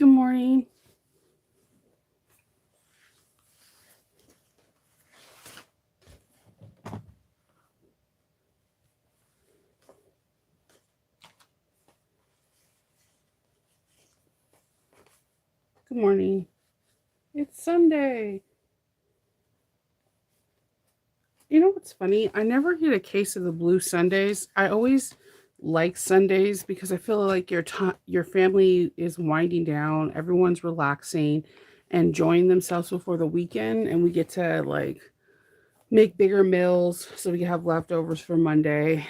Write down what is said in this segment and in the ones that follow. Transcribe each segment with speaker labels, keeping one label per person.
Speaker 1: Good morning. Good morning. It's Sunday. You know what's funny? I never get a case of the blue Sundays. I always like Sundays because I feel like your family is winding down, everyone's relaxing, enjoying themselves before the weekend, and we get to like make bigger meals so we can have leftovers for Monday.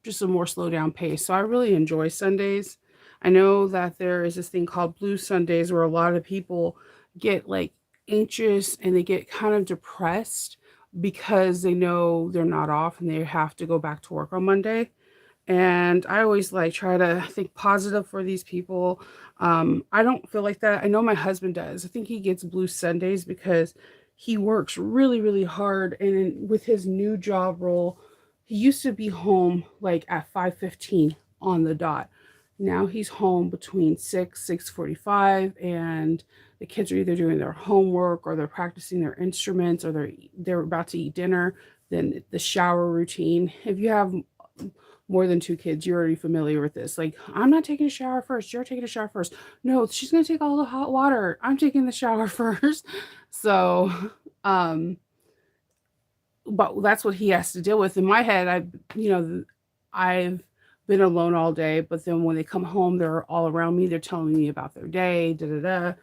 Speaker 1: Just a more slow down pace. So I really enjoy Sundays. I know that there is this thing called Blue Sundays where a lot of people get like anxious and they get kind of depressed because they know they're not off and they have to go back to work on Monday. And I always like try to think positive for these people. I don't feel like that. I know my husband does. I think he gets blue Sundays because he works really, really hard. And with his new job role, he used to be home like at 5:15 on the dot. Now he's home between 6:45, and the kids are either doing their homework or they're practicing their instruments or they're about to eat dinner. Then the shower routine. If you have more than two kids, you're already familiar with this. Like, I'm not taking a shower first. You're taking a shower first. No, she's gonna take all the hot water. I'm taking the shower first. So, um, but that's what he has to deal with. In my head, I've been alone all day, but then when they come home, they're all around me. They're telling me about their day, da da da.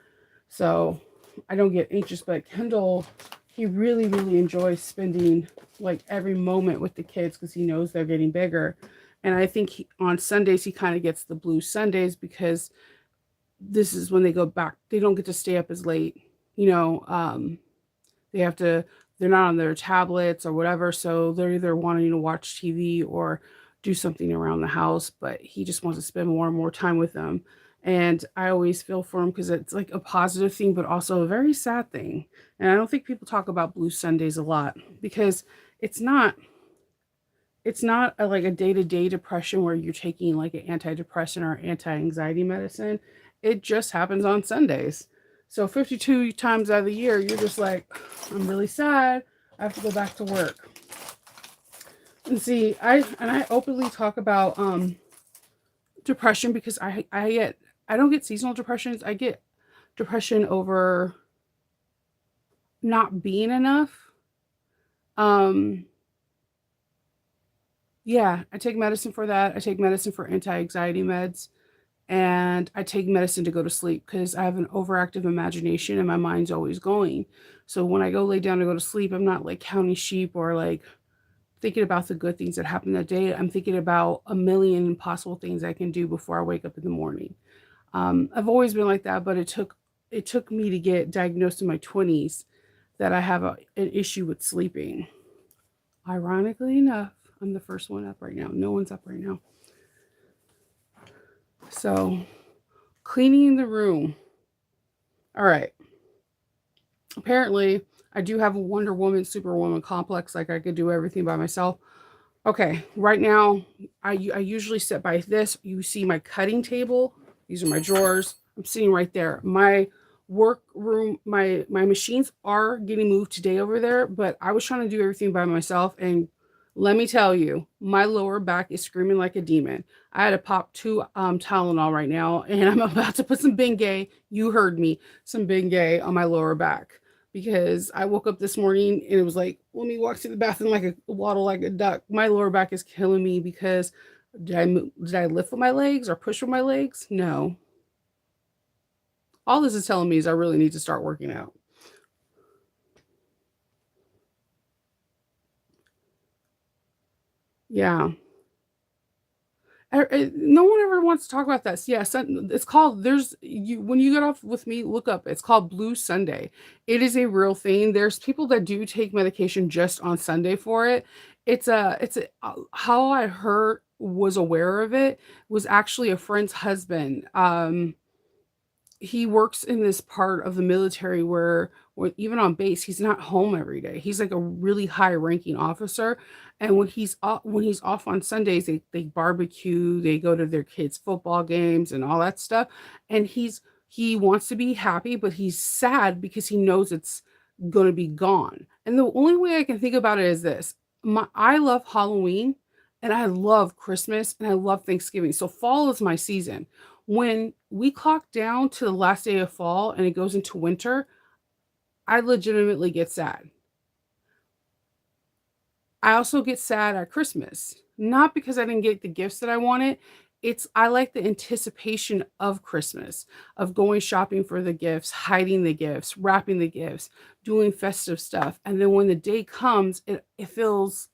Speaker 1: So I don't get anxious. But Kendall, he really, really enjoys spending like every moment with the kids because he knows they're getting bigger. And I think on Sundays, he kind of gets the blue Sundays because this is when they go back. They don't get to stay up as late. You know, they have to, they're not on their tablets or whatever. So they're either wanting to watch TV or do something around the house, but he just wants to spend more and more time with them. And I always feel for him because it's like a positive thing, but also a very sad thing. And I don't think people talk about Blue Sundays a lot because it's not like a day-to-day depression where you're taking like an antidepressant or anti-anxiety medicine. It just happens on Sundays. So 52 times out of the year, you're just like, I'm really sad. I have to go back to work. And see, I openly talk about depression because I don't get seasonal depressions. I get depression over not being enough. Um yeah, I take medicine for that. I take medicine for anti-anxiety meds, and I take medicine to go to sleep because I have an overactive imagination and my mind's always going. So when I go lay down to go to sleep, I'm not like counting sheep or like thinking about the good things that happened that day. I'm thinking about a million possible things I can do before I wake up in the morning. I've always been like that, but it took me to get diagnosed in my 20s that I have an issue with sleeping. Ironically enough, I'm the first one up right now. No one's up right now. So, cleaning the room. All right. Apparently, I do have a Wonder Woman, Superwoman complex. Like I could do everything by myself. Okay, right now, I usually sit by this. You see my cutting table. These are my drawers. I'm sitting right there. My work room, my machines are getting moved today over there, but I was trying to do everything by myself, and let me tell you, my lower back is screaming like a demon. I had to pop two Tylenol right now, and I'm about to put some Bengay. You heard me, some Bengay on my lower back because I woke up this morning and it was like, let me walk to the bathroom like a waddle like a duck. My lower back is killing me because did I lift with my legs or push with my legs? No. All this is telling me is I really need to start working out. Yeah. No one ever wants to talk about this. Yeah, it's called. There's you when you get off with me, look up. It's called Blue Sunday. It is a real thing. There's people that do take medication just on Sunday for it. How I heard was aware of it was actually a friend's husband. He works in this part of the military where even on base, he's not home every day. He's like a really high ranking officer. And when he's off on Sundays, they barbecue, they go to their kids' football games and all that stuff. And he's He wants to be happy, but he's sad because he knows it's going to be gone. And the only way I can think about it is this. I love Halloween and I love Christmas and I love Thanksgiving. So fall is my season. When we clock down to the last day of fall and it goes into winter, I legitimately get sad. I also get sad at Christmas, not because I didn't get the gifts that I wanted. It's I like the anticipation of Christmas, of going shopping for the gifts, hiding the gifts, wrapping the gifts, doing festive stuff. And then when the day comes, it feels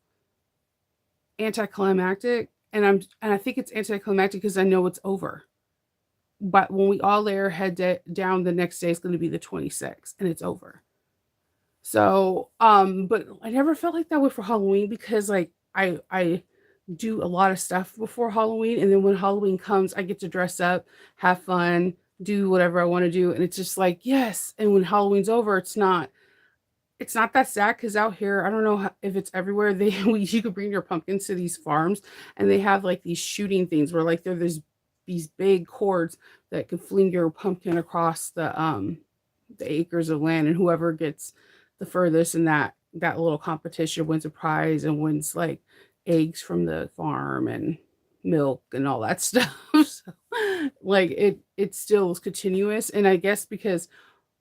Speaker 1: anticlimactic. And I think it's anticlimactic because I know it's over. But when we all lay our head down, the next day is going to be the 26th and it's over. So, but I never felt like that way for Halloween because like I do a lot of stuff before Halloween, and then when Halloween comes, I get to dress up, have fun, do whatever I want to do, and it's just like, yes. And when Halloween's over, it's not that sad because out here, I don't know if it's everywhere. You could bring your pumpkins to these farms, and they have like these shooting things where like there's these big cords that can fling your pumpkin across the acres of land, and whoever gets the furthest in that little competition wins a prize and wins like eggs from the farm and milk and all that stuff. So, like it still is continuous, and I guess because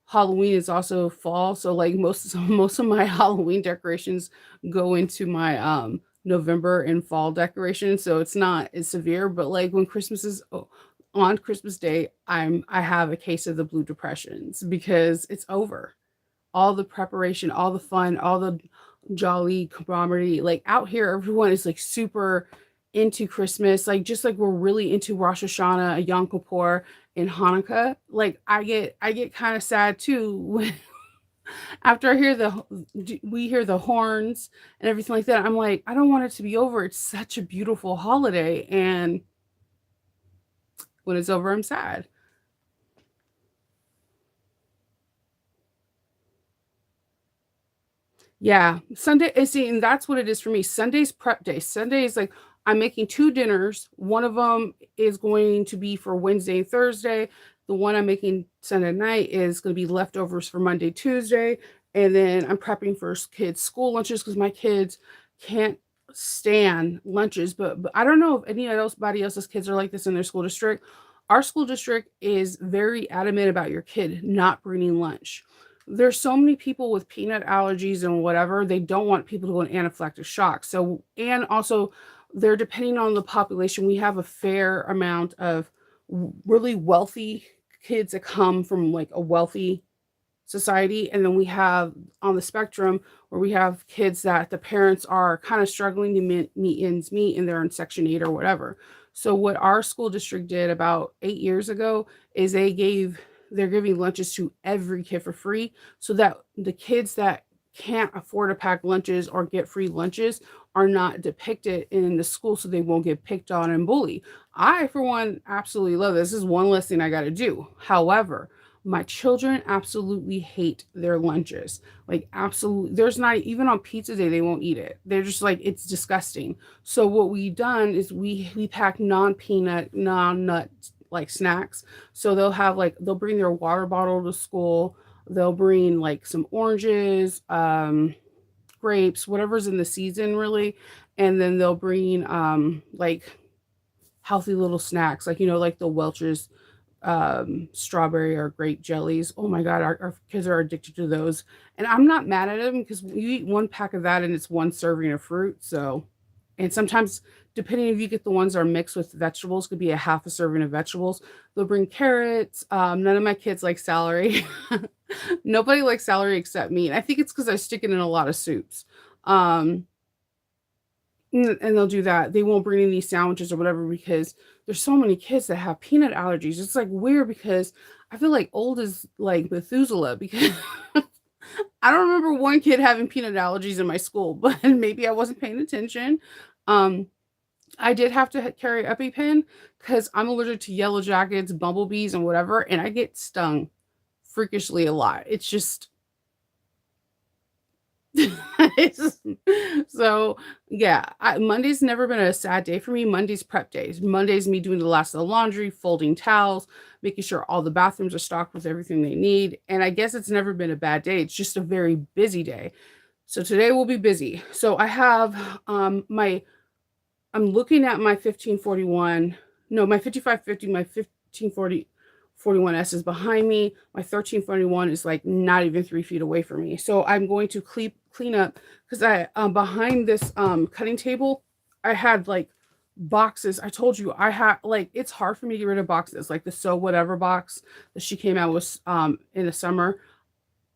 Speaker 1: Halloween is also fall, so like most of my Halloween decorations go into my November and fall decorations, so it's not as severe. But like when Christmas is on Christmas Day, I have a case of the blue depressions because it's over. All the preparation, all the fun, all the jolly camaraderie. Like out here, everyone is like super into Christmas, like just like we're really into Rosh Hashanah, Yom Kippur, and Hanukkah. Like I get kind of sad too when after I hear we hear the horns and everything like that. I'm like, I don't want it to be over. It's such a beautiful holiday, and when it's over, I'm sad. Yeah, Sunday is see, and that's what it is for me. Sunday's prep day. Sunday is like I'm making two dinners. One of them is going to be for Wednesday and Thursday. The one I'm making Sunday night is going to be leftovers for Monday, Tuesday, and then I'm prepping for kids' school lunches because my kids can't stand lunches. But I don't know if anybody else's kids are like this in their school district. Our school district is very adamant about your kid not bringing lunch. There's so many people with peanut allergies and whatever, they don't want people to go in anaphylactic shock. So, and also they're depending on the population. We have a fair amount of really wealthy kids that come from like a wealthy society. And then we have on the spectrum where we have kids that the parents are kind of struggling to meet ends meet and they're in Section 8 or whatever. So, what our school district did about 8 years ago is they're giving lunches to every kid for free so that the kids that can't afford to pack lunches or get free lunches are not depicted in the school so they won't get picked on and bullied. I, for one, absolutely love this. This is one less thing I got to do. However, my children absolutely hate their lunches. Like, absolutely. There's not even on pizza day, they won't eat it. They're just like, it's disgusting. So, what we've done is we pack non peanut, non nut like snacks. So, they'll bring their water bottle to school. They'll bring like some oranges, grapes, whatever's in the season, really. And then they'll bring like healthy little snacks, like, like the Welch's strawberry or grape jellies. Oh my God, our kids are addicted to those. And I'm not mad at them because you eat one pack of that and it's one serving of fruit. So, and sometimes, depending if you get the ones that are mixed with vegetables, could be a half a serving of vegetables. They'll bring carrots. None of my kids like celery. Nobody likes celery except me. And I think it's because I stick it in a lot of soups. Um, and they'll do that. They won't bring any sandwiches or whatever because there's so many kids that have peanut allergies. It's like weird because I feel like old is like Methuselah because I don't remember one kid having peanut allergies in my school, but maybe I wasn't paying attention. Um, I did have to carry EpiPen because I'm allergic to yellow jackets, bumblebees, and whatever, and I get stung freakishly a lot. It's just So yeah, Monday's never been a sad day for me. Monday's prep days. Monday's me doing the last of the laundry, folding towels, making sure all the bathrooms are stocked with everything they need. And I guess it's never been a bad day. It's just a very busy day. So today will be busy. So I have my I'm looking at my 1541, no, my 5550, my 1540 41S is behind me. My 1341 is like not even 3 feet away from me. So I'm going to clean up because I behind this cutting table, I had like boxes. I told you I had like it's hard for me to get rid of boxes, like the So Whatever box that she came out with in the summer.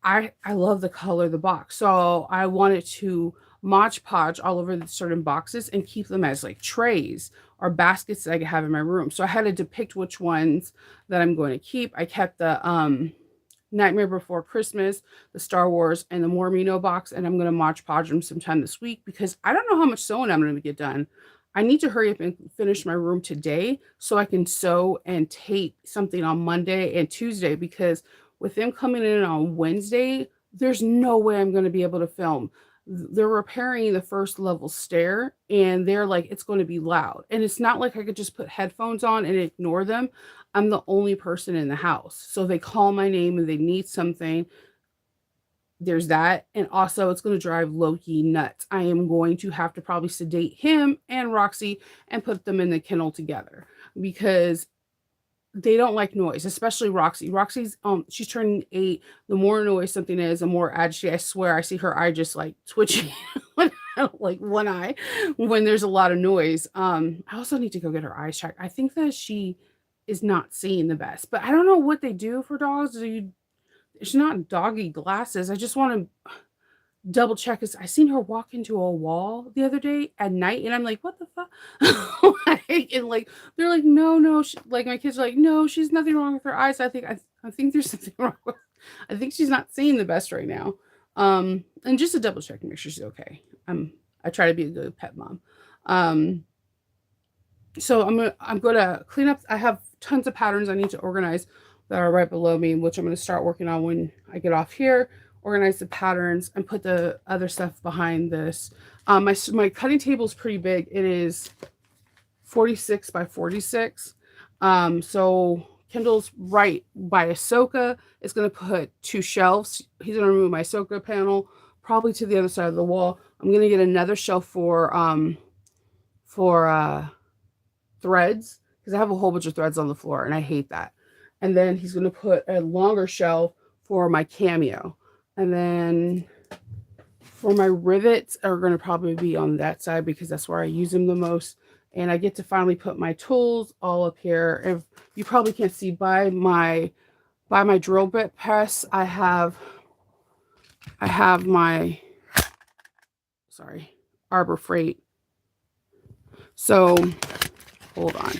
Speaker 1: I love the color of the box. So I wanted to Mod Podge all over the certain boxes and keep them as like trays or baskets that I could have in my room. So I had to depict which ones that I'm going to keep. I kept the Nightmare Before Christmas, the Star Wars, and the Mormino box, and I'm going to Mod Podge them sometime this week because I don't know how much sewing I'm going to get done. I need to hurry up and finish my room today so I can sew and tape something on Monday and Tuesday because with them coming in on Wednesday, there's no way I'm going to be able to film. They're repairing the first level stair and they're like, it's going to be loud. And it's not like I could just put headphones on and ignore them. I'm the only person in the house. So they call my name and they need something. There's that. And also, it's going to drive Loki nuts. I am going to have to probably sedate him and Roxy and put them in the kennel together because they don't like noise, especially Roxy. Roxy's she's turning 8. The more noise something is, the more agitated. I swear I see her eye just like twitching like one eye when there's a lot of noise. I also need to go get her eyes checked. I think that she is not seeing the best. But I don't know what they do for dogs. It's not doggy glasses. I just want to double check is I seen her walk into a wall the other day at night, and I'm like, what the fuck? Like, and like they're like, no, like my kids are like, no, she's nothing wrong with her eyes. I think there's something wrong with. I think she's not seeing the best right now. And just to double check and make sure she's okay. I try to be a good pet mom. Um, so I'm gonna clean up. I have tons of patterns I need to organize that are right below me, which I'm gonna start working on when I get off here. Organize the patterns and put the other stuff behind this. My cutting table is pretty big. It is 46 by 46. So Kendall's right by Ahsoka is going to put 2 shelves. He's going to remove my Ahsoka panel, probably to the other side of the wall. I'm going to get another shelf for threads because I have a whole bunch of threads on the floor and I hate that. And then he's going to put a longer shelf for my cameo. And then for my rivets are going to probably be on that side because that's where I use them the most. And I get to finally put my tools all up here. If you probably can't see by my drill bit press, I have my Arbor Freight. So hold on.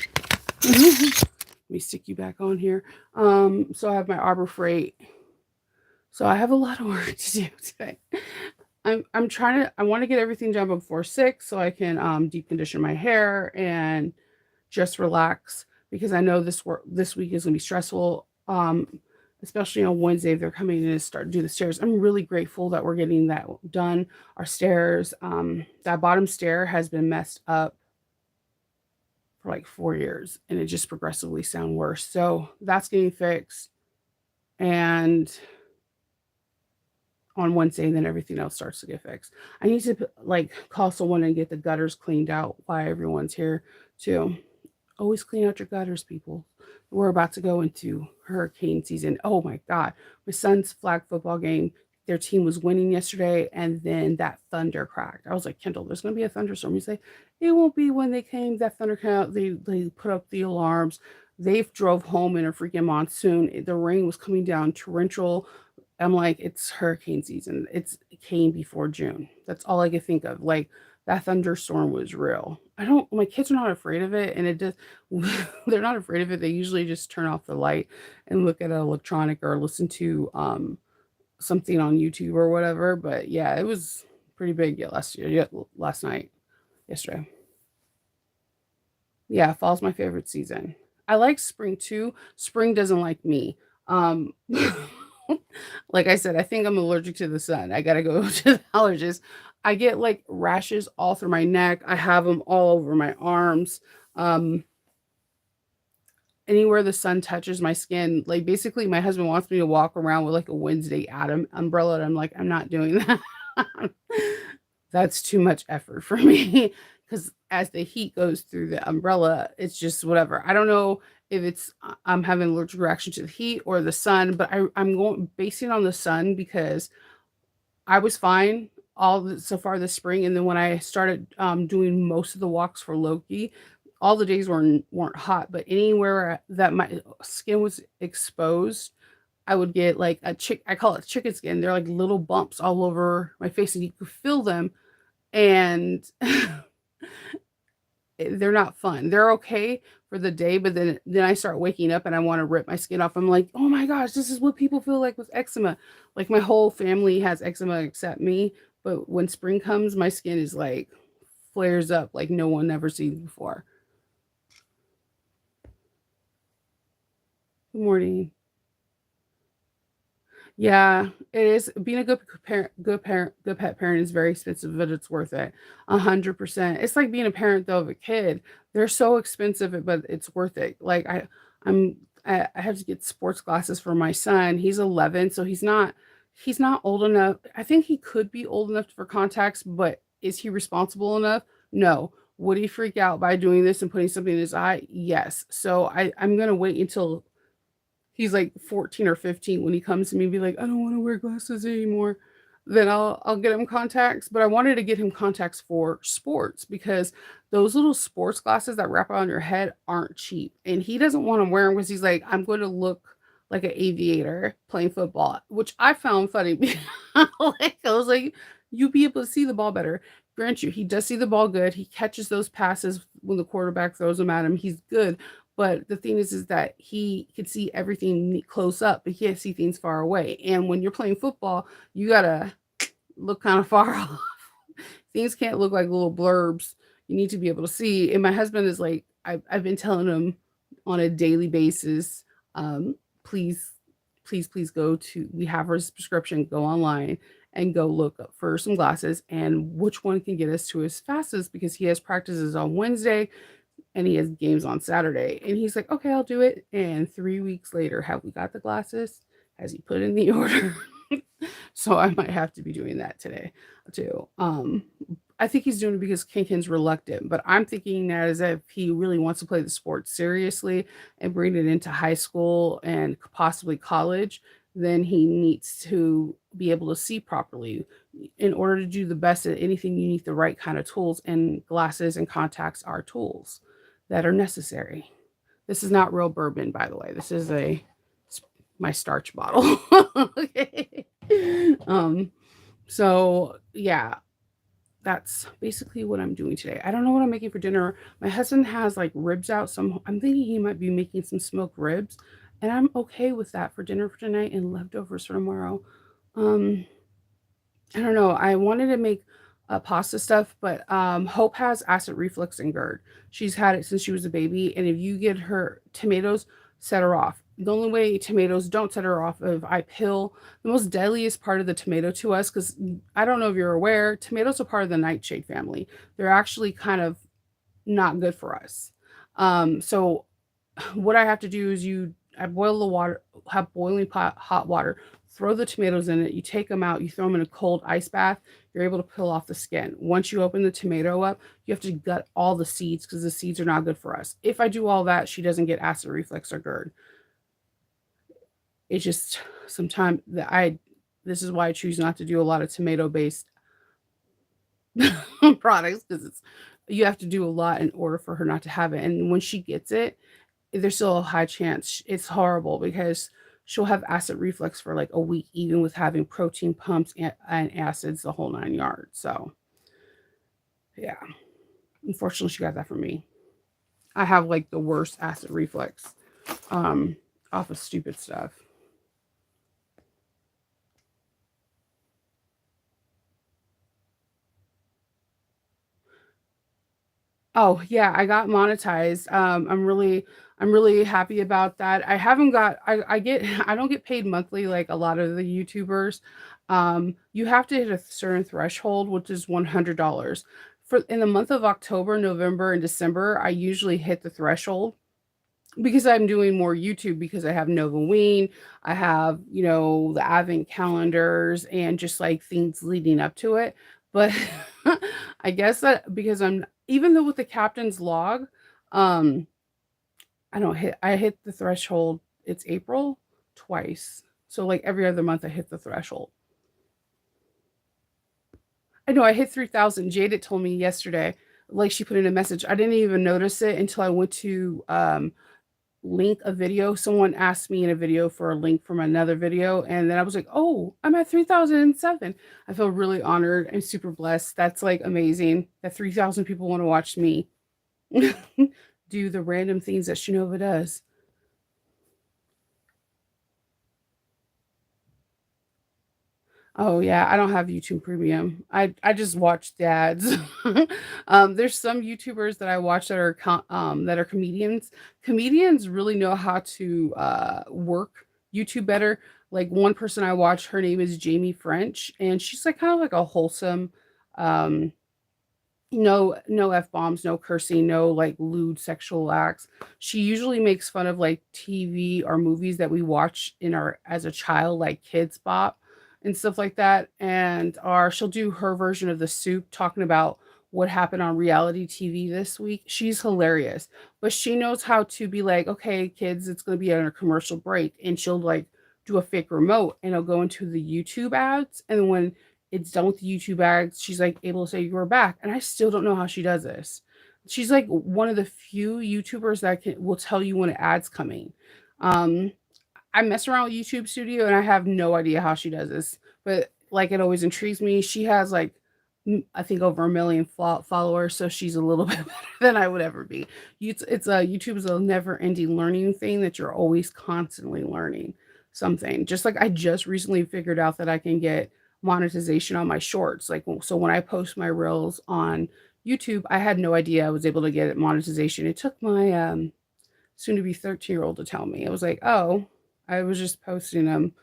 Speaker 1: Let me stick you back on here. So I have my Arbor Freight. So I have a lot of work to do today. I'm trying to I want to get everything done before 6 so I can deep condition my hair and just relax because I know this week is gonna be stressful. Especially on Wednesday, they're coming in to start do the stairs. I'm really grateful that we're getting that done. Our stairs, that bottom stair has been messed up for like 4 years and it just progressively sound worse. So that's getting fixed. And on Wednesday, and then everything else starts to get fixed. I need to like call someone and get the gutters cleaned out while everyone's here too. Always clean out your gutters, people. We're about to go into hurricane season. Oh my God. My son's flag football game, their team was winning yesterday, and then that thunder cracked. I was like, Kendall, there's going to be a thunderstorm. You say, it won't be when they came, that thunder came out. They put up the alarms. They drove home in a freaking monsoon. The rain was coming down torrential. I'm like, it's hurricane season. It came before June. That's all I could think of. Like, that thunderstorm was real. My kids are not afraid of it. And it just, they're not afraid of it. They usually just turn off the light and look at an electronic or listen to something on YouTube or whatever. But yeah, it was pretty big last night, yesterday. Yeah, fall's my favorite season. I like spring too. Spring doesn't like me. Like I said, I think I'm allergic to the sun. I gotta go to the allergist. I get like rashes all through my neck. I have them all over my arms. Um, Anywhere the sun touches my skin, like basically my husband wants me to walk around with like a Wednesday Adam umbrella, and I'm like, I'm not doing that. That's too much effort for me because as the heat goes through the umbrella, it's just whatever. I don't know if it's I'm having an allergic reaction to the heat or the sun, but I'm going basing on the sun because I was fine so far this spring, and then when I started doing most of the walks for Loki, all the days weren't hot, but anywhere that my skin was exposed, I would get like a chick. I call it chicken skin. They're like little bumps all over my face, and you could feel them, and they're not fun. They're okay for the day, but then I start waking up and I want to rip my skin off. I'm like, oh my gosh, this is what people feel like with eczema. Like my whole family has eczema except me, but when spring comes, my skin is like flares up like no one ever seen before. Good morning. Yeah, it is. Being a good pet parent is very expensive, but it's worth it. 100%. It's like being a parent though of a kid. They're so expensive, but it's worth it. Like I'm, I have to get sports glasses for my son. He's 11, so he's not old enough. I think he could be old enough for contacts, but is he responsible enough? No. Would he freak out by doing this and putting something in his eye? Yes. So I'm gonna wait until he's like 14 or 15 when he comes to me and be like, I don't want to wear glasses anymore. Then I'll get him contacts. But I wanted to get him contacts for sports because those little sports glasses that wrap around your head aren't cheap. And he doesn't want to wear them because he's like, I'm going to look like an aviator playing football, which I found funny. Like I was like, you be able to see the ball better. Grant you, he does see the ball good. He catches those passes when the quarterback throws them at him. He's good, but the thing is that he can see everything close up, but he can't see things far away. And when you're playing football, you gotta look kind of far off. Things can't look like little blurbs. You need to be able to see. And my husband is like, I've been telling him on a daily basis, please, please go to, we have his prescription, go online and go look up for some glasses and which one can get us to his fastest because he has practices on Wednesday and he has games on Saturday. And he's like, okay, I'll do it. And 3 weeks later, have we got the glasses? Has he put in the order? So I might have to be doing that today too. I think he's doing it because Kinkin's reluctant, but I'm thinking that as if he really wants to play the sport seriously and bring it into high school and possibly college, then he needs to be able to see properly. In order to do the best at anything, you need the right kind of tools, and glasses and contacts are tools that are necessary. This is not real bourbon, by the way. This is a my starch bottle. Okay. Um, so yeah, that's basically what I'm doing today. I don't know what I'm making for dinner. My husband has like ribs out. Some I'm thinking he might be making some smoked ribs, and I'm okay with that for dinner for tonight and leftovers for tomorrow. Um, I don't know. I wanted to make pasta stuff, but Hope has acid reflux and GERD. She's had it since she was a baby, and if you get her tomatoes, set her off. The only way tomatoes don't set her off if I pill the most deadliest part of the tomato to us, because I don't know if you're aware, tomatoes are part of the nightshade family. They're actually kind of not good for us. So what I have to do is I boil the water, have boiling hot water, throw the tomatoes in it, you take them out, you throw them in a cold ice bath, you're able to peel off the skin. Once you open the tomato up, you have to gut all the seeds because the seeds are not good for us. If I do all that, she doesn't get acid reflux or GERD. It's just sometimes that I this is why I choose not to do a lot of tomato based products because it's you have to do a lot in order for her not to have it. And when she gets it, there's still a high chance it's horrible because she'll have acid reflux for like a week, even with having protein pumps and acids, the whole 9 yards. So, yeah, unfortunately, she got that from me. I have like the worst acid reflux um, off of stupid stuff. Oh, yeah, I got monetized. I'm really I'm really happy about that. I haven't got I get I don't get paid monthly like a lot of the YouTubers. You have to hit a certain threshold, which is $100. For in the month of October, November, and December, I usually hit the threshold because I'm doing more YouTube because I have Novaween, I have, the advent calendars and just like things leading up to it. But I guess that because I'm even though with the captain's log, um, I hit the threshold. It's April twice. So like every other month I hit the threshold. I know I hit 3,000. Jada told me yesterday, like she put in a message. I didn't even notice it until I went to link a video. Someone asked me in a video for a link from another video, and then I was like, "Oh, I'm at 3,007." I feel really honored and super blessed. That's like amazing that 3,000 people want to watch me do the random things that Shinova does. Oh yeah, I don't have YouTube Premium. I just watch the ads. There's some YouTubers that I watch that are that are comedians. Comedians really know how to work YouTube better. Like one person I watch, her name is Jamie French, and she's like kind of like a wholesome, um, no f bombs, no cursing, no like lewd sexual acts. She usually makes fun of like TV or movies that we watch in our as a child, like Kids Bop and stuff like that. And or she'll do her version of The Soup, talking about what happened on reality TV this week. She's hilarious, but she knows how to be like, okay, kids, it's going to be on a commercial break, and she'll like do a fake remote, and it'll go into the YouTube ads, and when it's done with the YouTube ads, she's like able to say you're back. And I still don't know how she does this. She's like one of the few YouTubers that will tell you when an ad's coming. Um, I mess around with YouTube Studio and I have no idea how she does this, but like it always intrigues me. She has like I think over a million followers, so she's a little bit better than I would ever be. It's a YouTube is a never-ending learning thing that you're always constantly learning something. Just like I just recently figured out that I can get monetization on my shorts. Like so when I post my reels on YouTube, I had no idea I was able to get monetization. It took my soon to be 13-year-old to tell me. It was like, "Oh, I was just posting them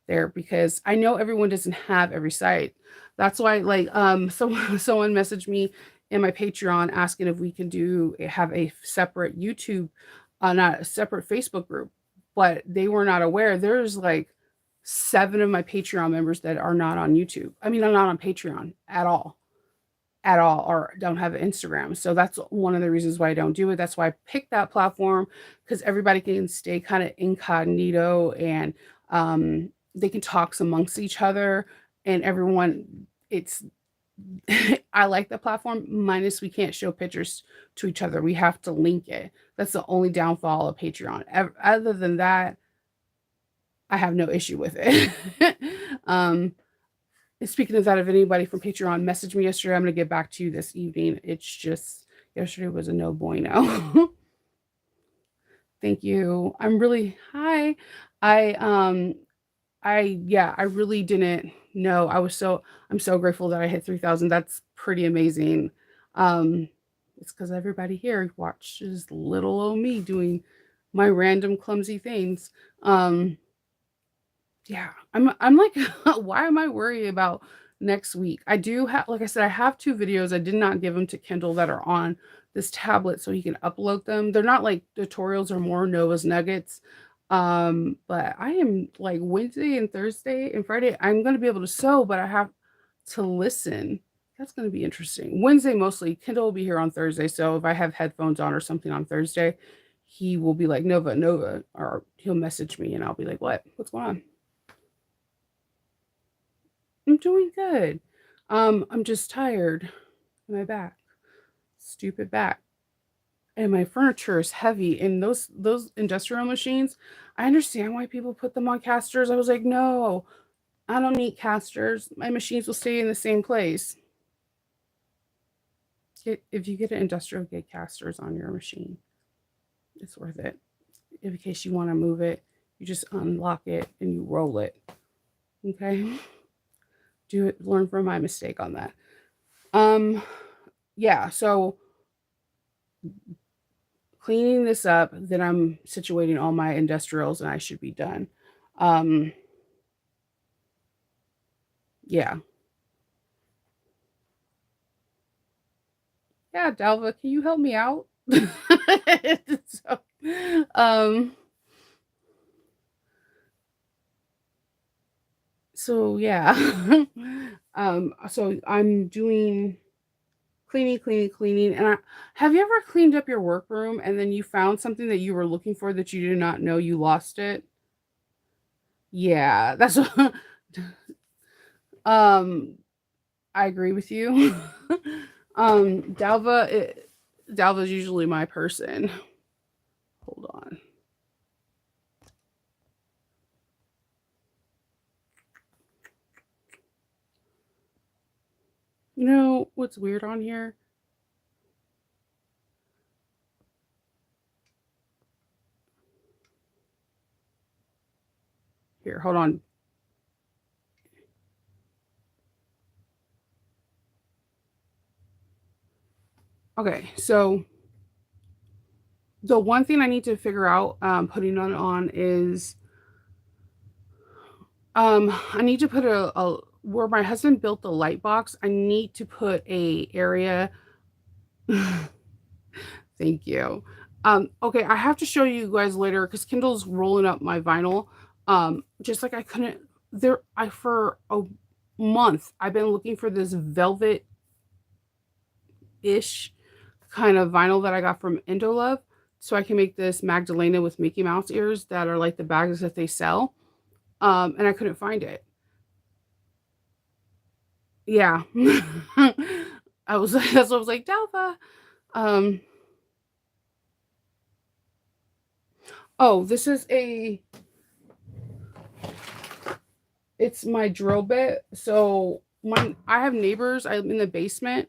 Speaker 1: there because I know everyone doesn't have every site." That's why like someone messaged me in my Patreon asking if we can have a separate YouTube not a separate Facebook group, but they were not aware there's like 7 of my Patreon members that are not on YouTube. I mean, I'm not on Patreon at all, or don't have an Instagram. So that's one of the reasons why I don't do it. That's why I picked that platform, because everybody can stay kind of incognito, and they can talk amongst each other, and everyone it's I like the platform minus we can't show pictures to each other. We have to link it. That's the only downfall of Patreon. Other than that, I have no issue with it. um, Speaking of that, if anybody from Patreon messaged me yesterday, I'm gonna get back to you this evening. It's just yesterday was a no bueno. Thank you. I'm really hi. I yeah, I really didn't know. I'm so grateful that I hit 3,000. That's pretty amazing. Um it's because everybody here watches little old me doing my random clumsy things. Yeah, I'm like, why am I worried about next week? I do have, like I said, I have 2 videos. I did not give them to Kindle that are on this tablet so he can upload them. They're not like tutorials or more Noah's Nuggets. But I am like Wednesday and Thursday and Friday, I'm gonna be able to sew, but I have to listen. That's gonna be interesting. Wednesday mostly. Kindle will be here on Thursday. So if I have headphones on or something on Thursday, he will be like, Nova, Nova, or he'll message me and I'll be like, what? What's going on? I'm doing good. I'm just tired. My back. Stupid back. And my furniture is heavy. And those industrial machines, I understand why people put them on casters. I was like, no, I don't need casters. My machines will stay in the same place. If you get an industrial, get casters on your machine. It's worth it. In case you want to move it, you just unlock it and you roll it. Okay. Do it. Learn from my mistake on that. Um, yeah. So cleaning this up, then I'm situating all my industrials and I should be done. Um, yeah. Yeah, Dalva, can you help me out? so, um, so yeah. So I'm doing cleaning, and have you ever cleaned up your workroom and then you found something that you were looking for that you did not know you lost it? Yeah, that's um I agree with you. Dalva Dalva's usually my person. Hold on. You know what's weird on here? Here, hold on. Okay, so the one thing I need to figure out putting on is I need to put a where my husband built the light box. I need to put a area. Thank you. Okay, I have to show you guys later because Kindle's rolling up my vinyl. Just like I couldn't there I for a month I've been looking for this velvet ish kind of vinyl that I got from Indolove so I can make this Magdalena with Mickey Mouse ears that are like the bags that they sell. And I couldn't find it. Yeah. I was that's what I was like, Delva. Um, oh, this is a it's my drill bit. So my I have neighbors. I'm in the basement.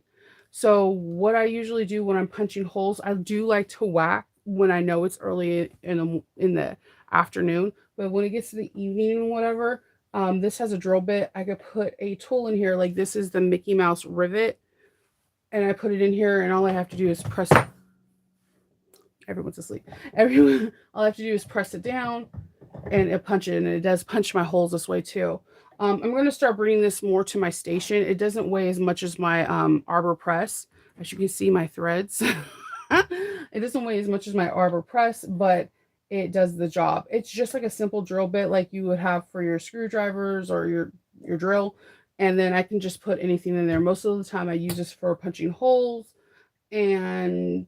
Speaker 1: So what I usually do when I'm punching holes, I do like to whack when I know it's early in the afternoon. But when it gets to the evening and whatever, this has a drill bit. I could put a tool in here. Like this is the Mickey Mouse rivet, and I put it in here, and all I have to do is press. Everyone's asleep. Everyone, all I have to do is press it down, and it punch it, and it does punch my holes this way too. I'm going to start bringing this more to my station. It doesn't weigh as much as my Arbor Press. As you can see, my threads. It doesn't weigh as much as my Arbor Press, but it does the job. It's just like a simple drill bit like you would have for your screwdrivers or your drill. And then I can just put anything in there. Most of the time I use this for punching holes, and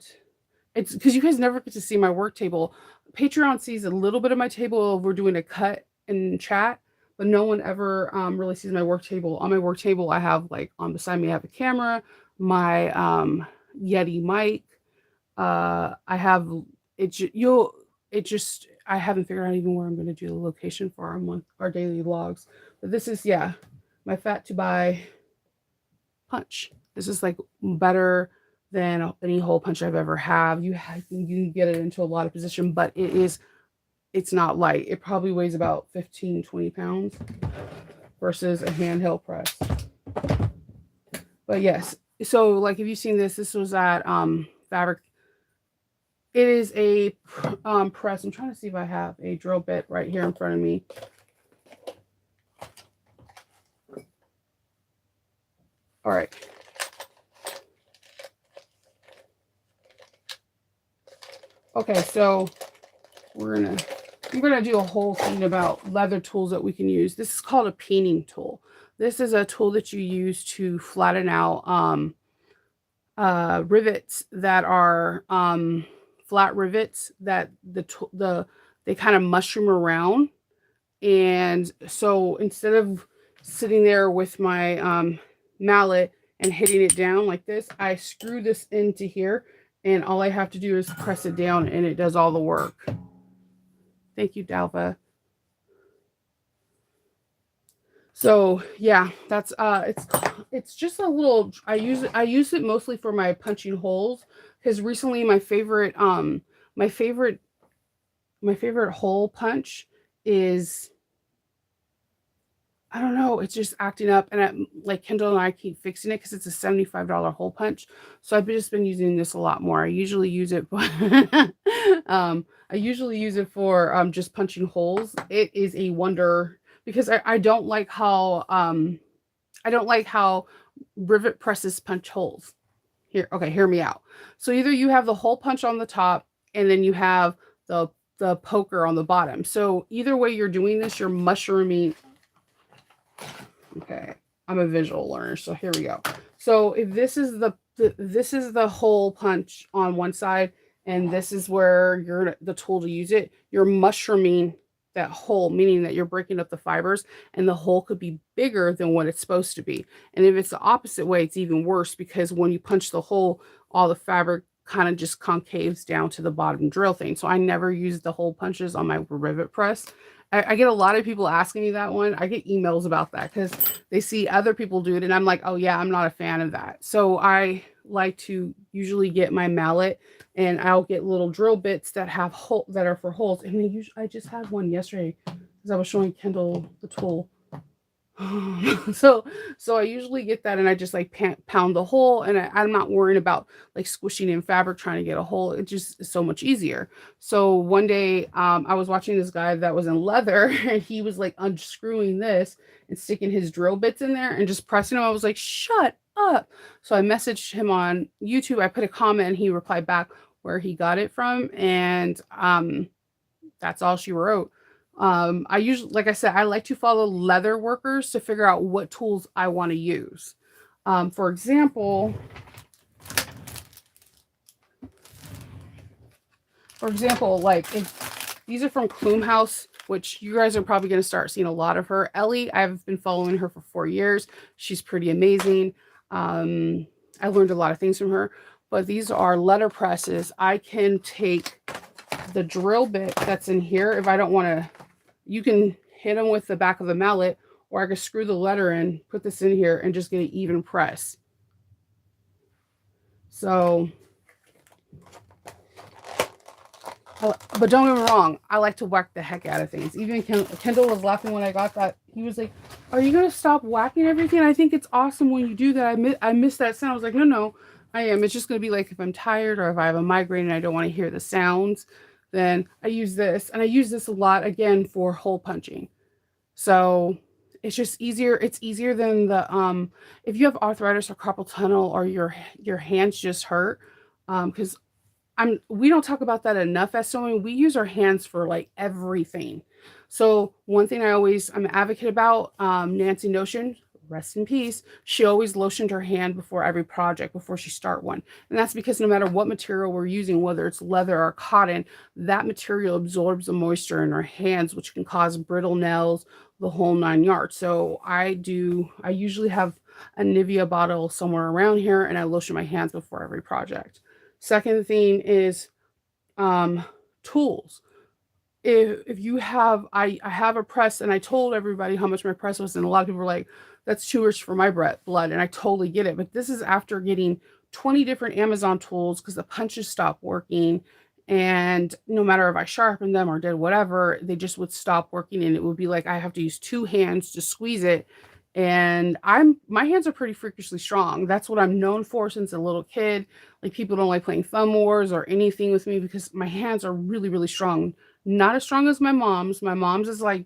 Speaker 1: it's because you guys never get to see my work table. Patreon sees a little bit of my table. We're doing a cut and chat, but no one ever really sees my work table. On my work table, I have like on beside me, I have a camera, my Yeti mic. I have you'll it just I haven't figured out even where I'm going to do the location for our daily vlogs. But this is my fat to buy punch. This is like better than any hole punch I've ever have. You can get it into a lot of position, but it's not light. It probably weighs about 15-20 pounds versus a handheld press. But yes, so like if you've seen this was at Fabric. It is a press. I'm trying to see if I have a drill bit right here in front of me. All right. Okay, so I'm gonna do a whole thing about leather tools that we can use. This is called a peening tool. This is a tool that you use to flatten out rivets that are flat rivets that they kind of mushroom around. And so instead of sitting there with my mallet and hitting it down like this, I screw this into here, and all I have to do is press it down and it does all the work. Thank you, Dalva. So yeah, that's it's just a little. I use it mostly for my punching holes because recently my favorite hole punch is I don't know, it's just acting up, and like Kendall and I keep fixing it because it's a $75 hole punch. So I've just been using this a lot more. I usually use it, I usually use it for just punching holes. It is a wonder because I don't like how I don't like how rivet presses punch holes. Here, okay, hear me out. So either you have the hole punch on the top, and then you have the poker on the bottom. So either way you're doing this, you're mushrooming. Okay, I'm a visual learner, so here we go. So if this is this is the hole punch on one side, and this is where you're the tool to use it, you're mushrooming that hole, meaning that you're breaking up the fibers, and the hole could be bigger than what it's supposed to be. And if it's the opposite way, it's even worse because when you punch the hole, all the fabric kind of just concaves down to the bottom drill thing. So I never use the hole punches on my rivet press. I get a lot of people asking me that one. I get emails about that because they see other people do it, and I'm like, oh yeah, I'm not a fan of that. So I like to usually get my mallet, and I'll get little drill bits that have hole that are for holes. And I just had one yesterday because I was showing Kendall the tool. so I usually get that, and I just like pound the hole, and I'm not worrying about like squishing in fabric trying to get a hole. It just is so much easier. So one day I was watching this guy that was in leather, and he was like unscrewing this and sticking his drill bits in there and just pressing them. I was like, shut up. So I messaged him on YouTube. I put a comment, and he replied back where he got it from, and that's all she wrote. I usually, like I said, I like to follow leather workers to figure out what tools I want to use. For example, like if these are from Clume House, which you guys are probably going to start seeing a lot of her. Ellie, I've been following her for 4 years. She's pretty amazing. I learned a lot of things from her, but these are letter presses. I can take the drill bit that's in here. If I don't want to, you can hit them with the back of the mallet, or I can screw the letter in, put this in here, and just get an even press. So, but don't get me wrong, I like to whack the heck out of things. Even Kendall was laughing when I got that. He was like, are you going to stop whacking everything? I think it's awesome when you do that. I miss that sound. I was like, no, I am. It's just going to be like if I'm tired or if I have a migraine and I don't want to hear the sounds, then I use this. And I use this a lot, again, for hole punching. So it's just easier. It's easier than the, if you have arthritis or carpal tunnel, or your hands just hurt, because we don't talk about that enough as sewing. We use our hands for like everything. So one thing I'm an advocate about, Nancy Notion, rest in peace. She always lotioned her hand before every project, before she start one. And that's because no matter what material we're using, whether it's leather or cotton, that material absorbs the moisture in our hands, which can cause brittle nails, the whole 9 yards. So I usually have a Nivea bottle somewhere around here, and I lotion my hands before every project. Second thing is tools. If you have, I have a press, and I told everybody how much my press was, and a lot of people were like, that's too rich for my blood, and I totally get it. But this is after getting 20 different Amazon tools because the punches stopped working, and no matter if I sharpened them or did whatever, they just would stop working, and it would be like I have to use 2 hands to squeeze it. And my hands are pretty freakishly strong. That's what I'm known for since a little kid. Like, people don't like playing thumb wars or anything with me because my hands are really, really strong. Not as strong as my mom's. My mom's is like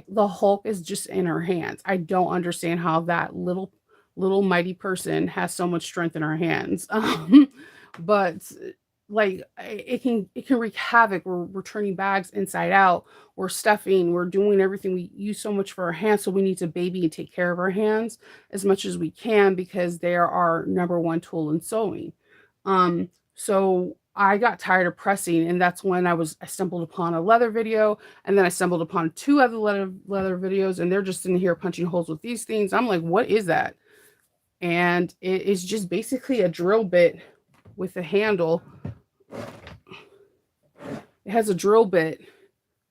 Speaker 1: the Hulk is just in her hands. I don't understand how that little mighty person has so much strength in her hands. But like it can wreak havoc. We're turning bags inside out. We're stuffing. We're doing everything. We use so much for our hands, so we need to baby and take care of our hands as much as we can because they are our number one tool in sewing. So I got tired of pressing, and that's when I stumbled upon a leather video, and then I stumbled upon 2 other leather videos, and they're just in here punching holes with these things. I'm like, what is that? And it is just basically a drill bit with a handle. It has a drill bit.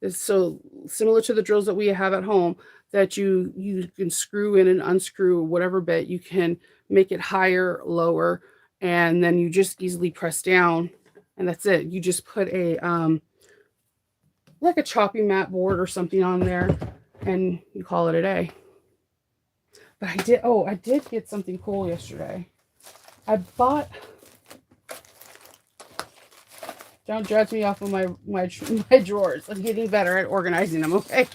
Speaker 1: It's so similar to the drills that we have at home that you can screw in and unscrew whatever bit. You can make it higher, lower, and then you just easily press down, and that's it. You just put a like a chopping mat board or something on there, and you call it a day. But I did get something cool yesterday. I bought, don't judge me off of my drawers. I'm getting better at organizing them, okay?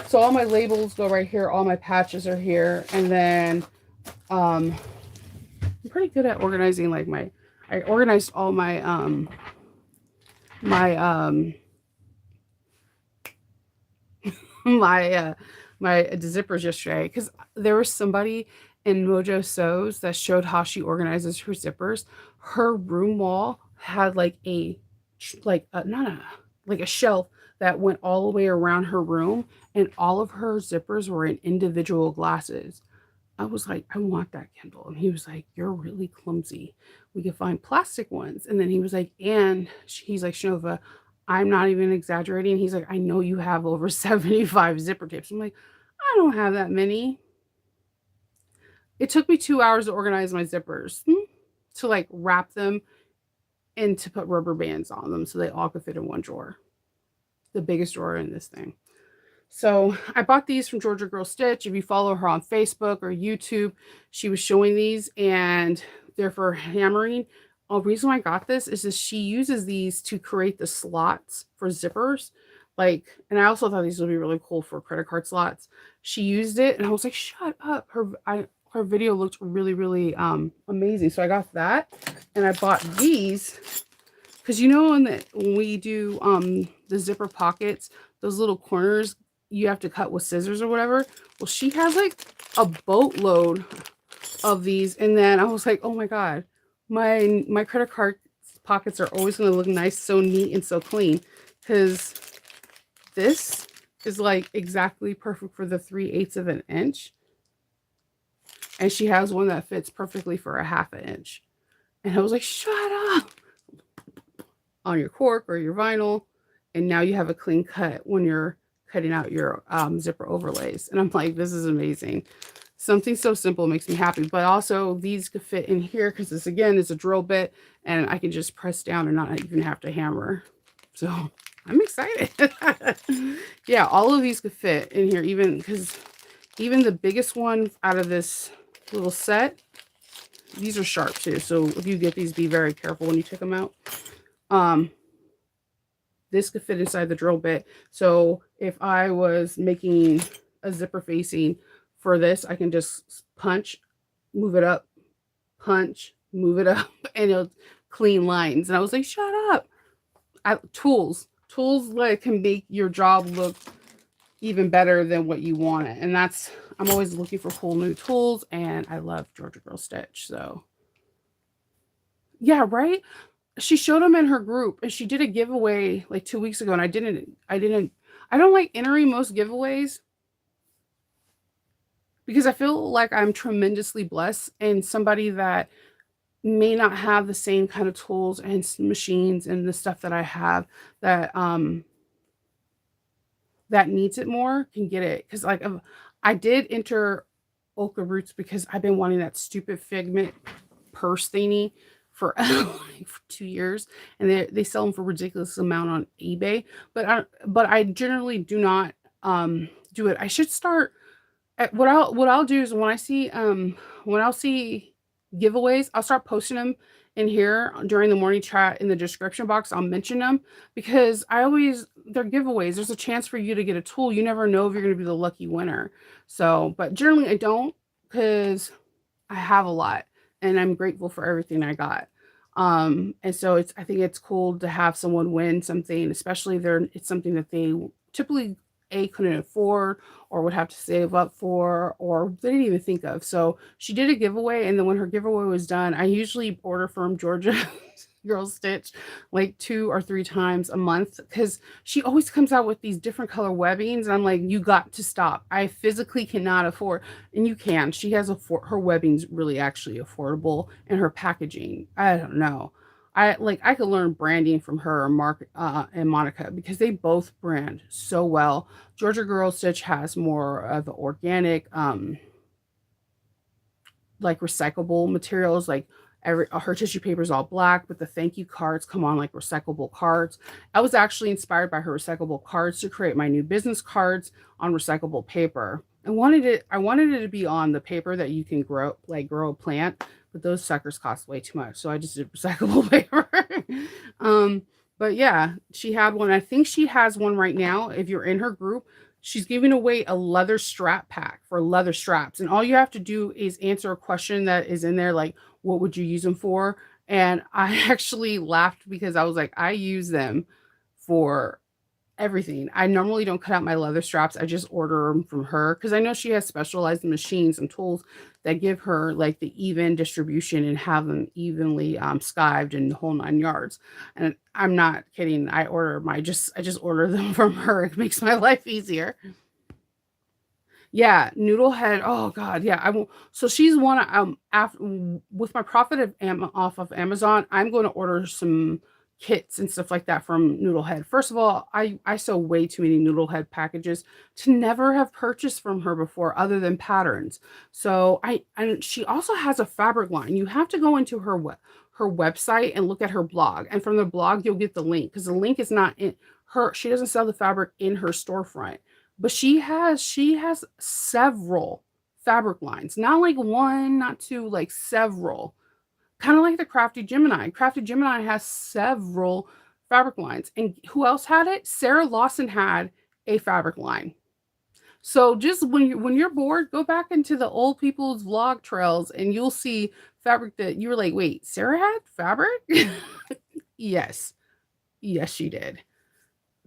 Speaker 1: So all my labels go right here, all my patches are here, and then I'm pretty good at organizing like I organized all my my my zippers yesterday because there was somebody in Mojo Sews that showed how she organizes her zippers. Her room wall had like not a like a shelf that went all the way around her room, and all of her zippers were in individual glasses. I was like, I want that, Kendall. And he was like, you're really clumsy. We could find plastic ones. And then he was like, he's like, Shinova, I'm not even exaggerating. He's like, I know you have over 75 zipper tapes. I'm like, I don't have that many. It took me 2 hours to organize my zippers, to like wrap them and to put rubber bands on them so they all could fit in one drawer. The biggest drawer in this thing. So I bought these from Georgia Girl Stitch. If you follow her on Facebook or YouTube, she was showing these, and they're for hammering. The reason why I got this is that she uses these to create the slots for zippers. Like, and I also thought these would be really cool for credit card slots. She used it, and I was like, shut up. Her video looked really, really amazing. So I got that, and I bought these because when we do the zipper pockets, those little corners you have to cut with scissors or whatever. Well, she has like a boatload of these, and then I was like, oh my god, my credit card pockets are always going to look nice, so neat and so clean, because this is like exactly perfect for the 3/8 of an inch, and she has one that fits perfectly for a 1/2 inch. And I was like, shut up, on your cork or your vinyl, and now you have a clean cut when you're cutting out your zipper overlays. And I'm like, this is amazing. Something so simple makes me happy. But also these could fit in here because this again is a drill bit, and I can just press down and not even have to hammer. So I'm excited. Yeah, all of these could fit in here, even because even the biggest one out of this little set, these are sharp too. So if you get these, be very careful when you take them out. This could fit inside the drill bit. So if I was making a zipper facing for this, I can just punch, move it up, punch, move it up, and it'll clean lines. And I was like, shut up. Tools like can make your job look even better than what you want it. And I'm always looking for cool new tools, and I love Georgia Girl Stitch. So yeah, right. She showed them in her group, and she did a giveaway like 2 weeks ago, and I don't like entering most giveaways because I feel like I'm tremendously blessed, and somebody that may not have the same kind of tools and machines and the stuff that I have that needs it more can get it. Because like I did enter Ochre Roots because I've been wanting that stupid Figment purse thingy for like for 2 years, and they sell them for ridiculous amount on eBay. But I generally do not do it. I should start at what I'll do is when I'll see giveaways, I'll start posting them in here during the morning chat in the description box. I'll mention them because they're giveaways. There's a chance for you to get a tool. You never know if you're going to be the lucky winner. So, but generally I don't, because I have a lot and I'm grateful for everything I got. And so I think it's cool to have someone win something, especially it's something that they typically couldn't afford or would have to save up for, or they didn't even think of. So she did a giveaway, and then when her giveaway was done, I usually order from Georgia Girl Stitch like 2 or 3 times a month, because she always comes out with these different color webbings, and I'm like, you got to stop. I physically cannot afford, and you can. She has her webbing's really actually affordable, and her packaging, I don't know. I could learn branding from her, Mark, and Monica, because they both brand so well. Georgia Girl Stitch has more of the organic, like recyclable materials, like Her tissue paper is all black, but the thank you cards come on like recyclable cards. I was actually inspired by her recyclable cards to create my new business cards on recyclable paper. I wanted it to be on the paper that you can grow a plant, but those suckers cost way too much. So I just did recyclable paper. um, but yeah, she had one. I think she has one right now. If you're in her group, she's giving away a leather strap pack for leather straps. And all you have to do is answer a question that is in there, like, what would you use them for? And I actually laughed because I was like, I use them for everything. I normally don't cut out my leather straps. I just order them from her because I know she has specialized machines and tools that give her like the even distribution and have them evenly skived and the whole 9 yards. And I'm not kidding. I just order them from her. It makes my life easier. Yeah, Noodlehead. Oh God, yeah. I will. So she's one. After with my profit off of Amazon, I'm going to order some kits and stuff like that from Noodlehead. First of all, I sell way too many Noodlehead packages to never have purchased from her before, other than patterns. So and she also has a fabric line. You have to go into her website and look at her blog, and from the blog you'll get the link because the link is not in her. She doesn't sell the fabric in her storefront, but she has several fabric lines, not like one, not two, like several. Kind of like the Crafty Gemini. Crafty Gemini has several fabric lines. And who else had it? Sarah Lawson had a fabric line. So just when you're bored, go back into the old people's vlog trails and you'll see fabric that you were like, wait, Sarah had fabric? Yes. Yes, she did.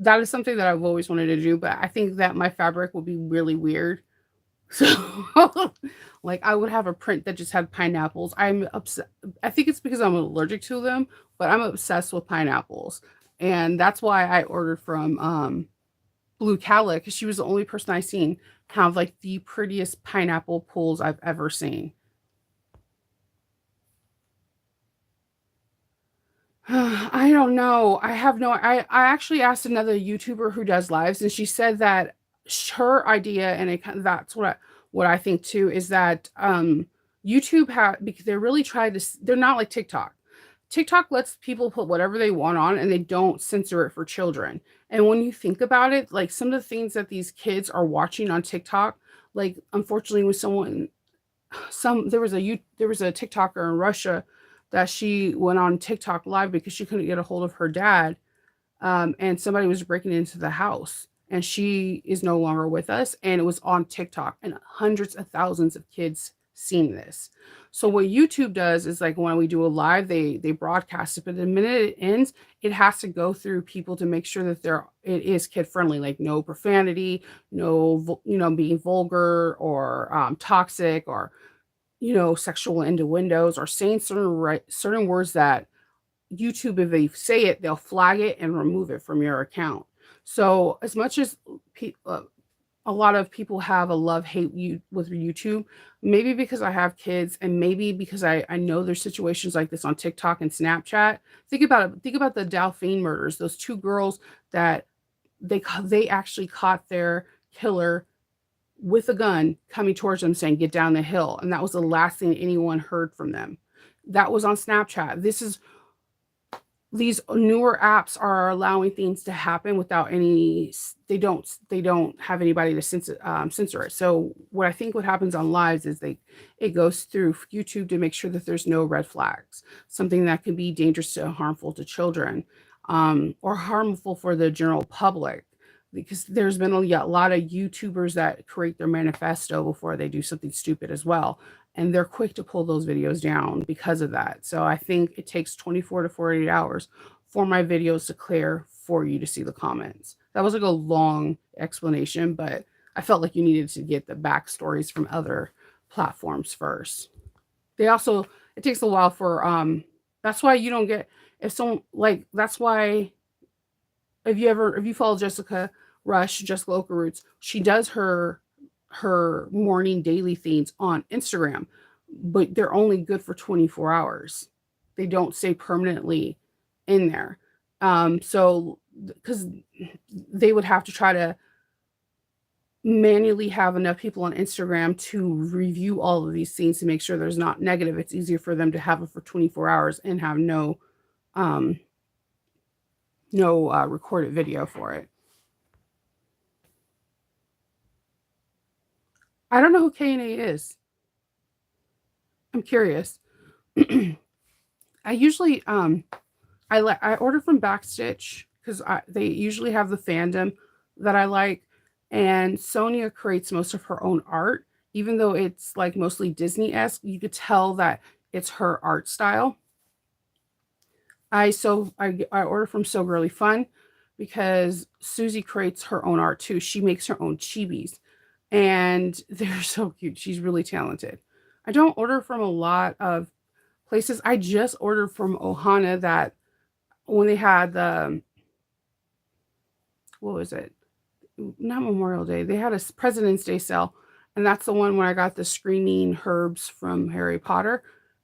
Speaker 1: That is something that I've always wanted to do, but I think that my fabric would be really weird. So, like, I would have a print that just had pineapples. I think it's because I'm allergic to them, but I'm obsessed with pineapples. And that's why I ordered from Blue Calla because she was the only person I seen have like the prettiest pineapple pulls I've ever seen. I don't know. I have no I actually asked another YouTuber who does lives and she said that her idea and that's what I think too is that YouTube because they're really trying to they're not like TikTok. TikTok lets people put whatever they want on and they don't censor it for children. And when you think about it, like some of the things that these kids are watching on TikTok, like unfortunately with someone some there was a TikToker in Russia that she went on TikTok live because she couldn't get a hold of her dad, and somebody was breaking into the house, and she is no longer with us, and it was on TikTok, and hundreds of thousands of kids seen this. So what YouTube does is like when we do a live, they broadcast it, but the minute it ends, it has to go through people to make sure that it is kid friendly, like no profanity, no being vulgar or toxic or sexual innuendos or saying certain words that YouTube, if they say it, they'll flag it and remove it from your account. So as much as a lot of people have a love hate you with YouTube, maybe because I have kids and maybe because I know there's situations like this on TikTok and Snapchat. Think about it. Think about the Delphine murders. Those two girls that they actually caught their killer with a gun coming towards them saying, "Get down the hill." And that was the last thing anyone heard from them. That was on Snapchat. These newer apps are allowing things to happen without any they don't have anybody to censor it. So what happens on lives is it goes through YouTube to make sure that there's no red flags, something that can be dangerous to harmful to children, or harmful for the general public, because there's been a lot of YouTubers that create their manifesto before they do something stupid as well. And they're quick to pull those videos down because of that. So I think it takes 24 to 48 hours for my videos to clear for you to see the comments. That was like a long explanation, but I felt like you needed to get the backstories from other platforms first. They also, it takes a while for that's why you don't get if someone like that's why if you follow Jessica Rush, Jessica Oka Roots, she does her morning daily things on Instagram, but they're only good for 24 hours. They don't stay permanently in there. So because they would have to try to manually have enough people on Instagram to review all of these things to make sure there's not negative. It's easier for them to have it for 24 hours and have um, no recorded video for it. I don't know who K&A is. I'm curious. I usually I order from Backstitch because they usually have the fandom that I like, and Sonia creates most of her own art, even though it's like mostly Disney-esque. You could tell that it's her art style. I order from So Girly Fun because Susie creates her own art too. She makes her own chibis, and they're so cute. She's really talented. I don't order from a lot of places. I just ordered from Ohana that when they had the what was it? Not Memorial Day. They had a President's Day sale, and that's the one where I got the screaming herbs from Harry Potter,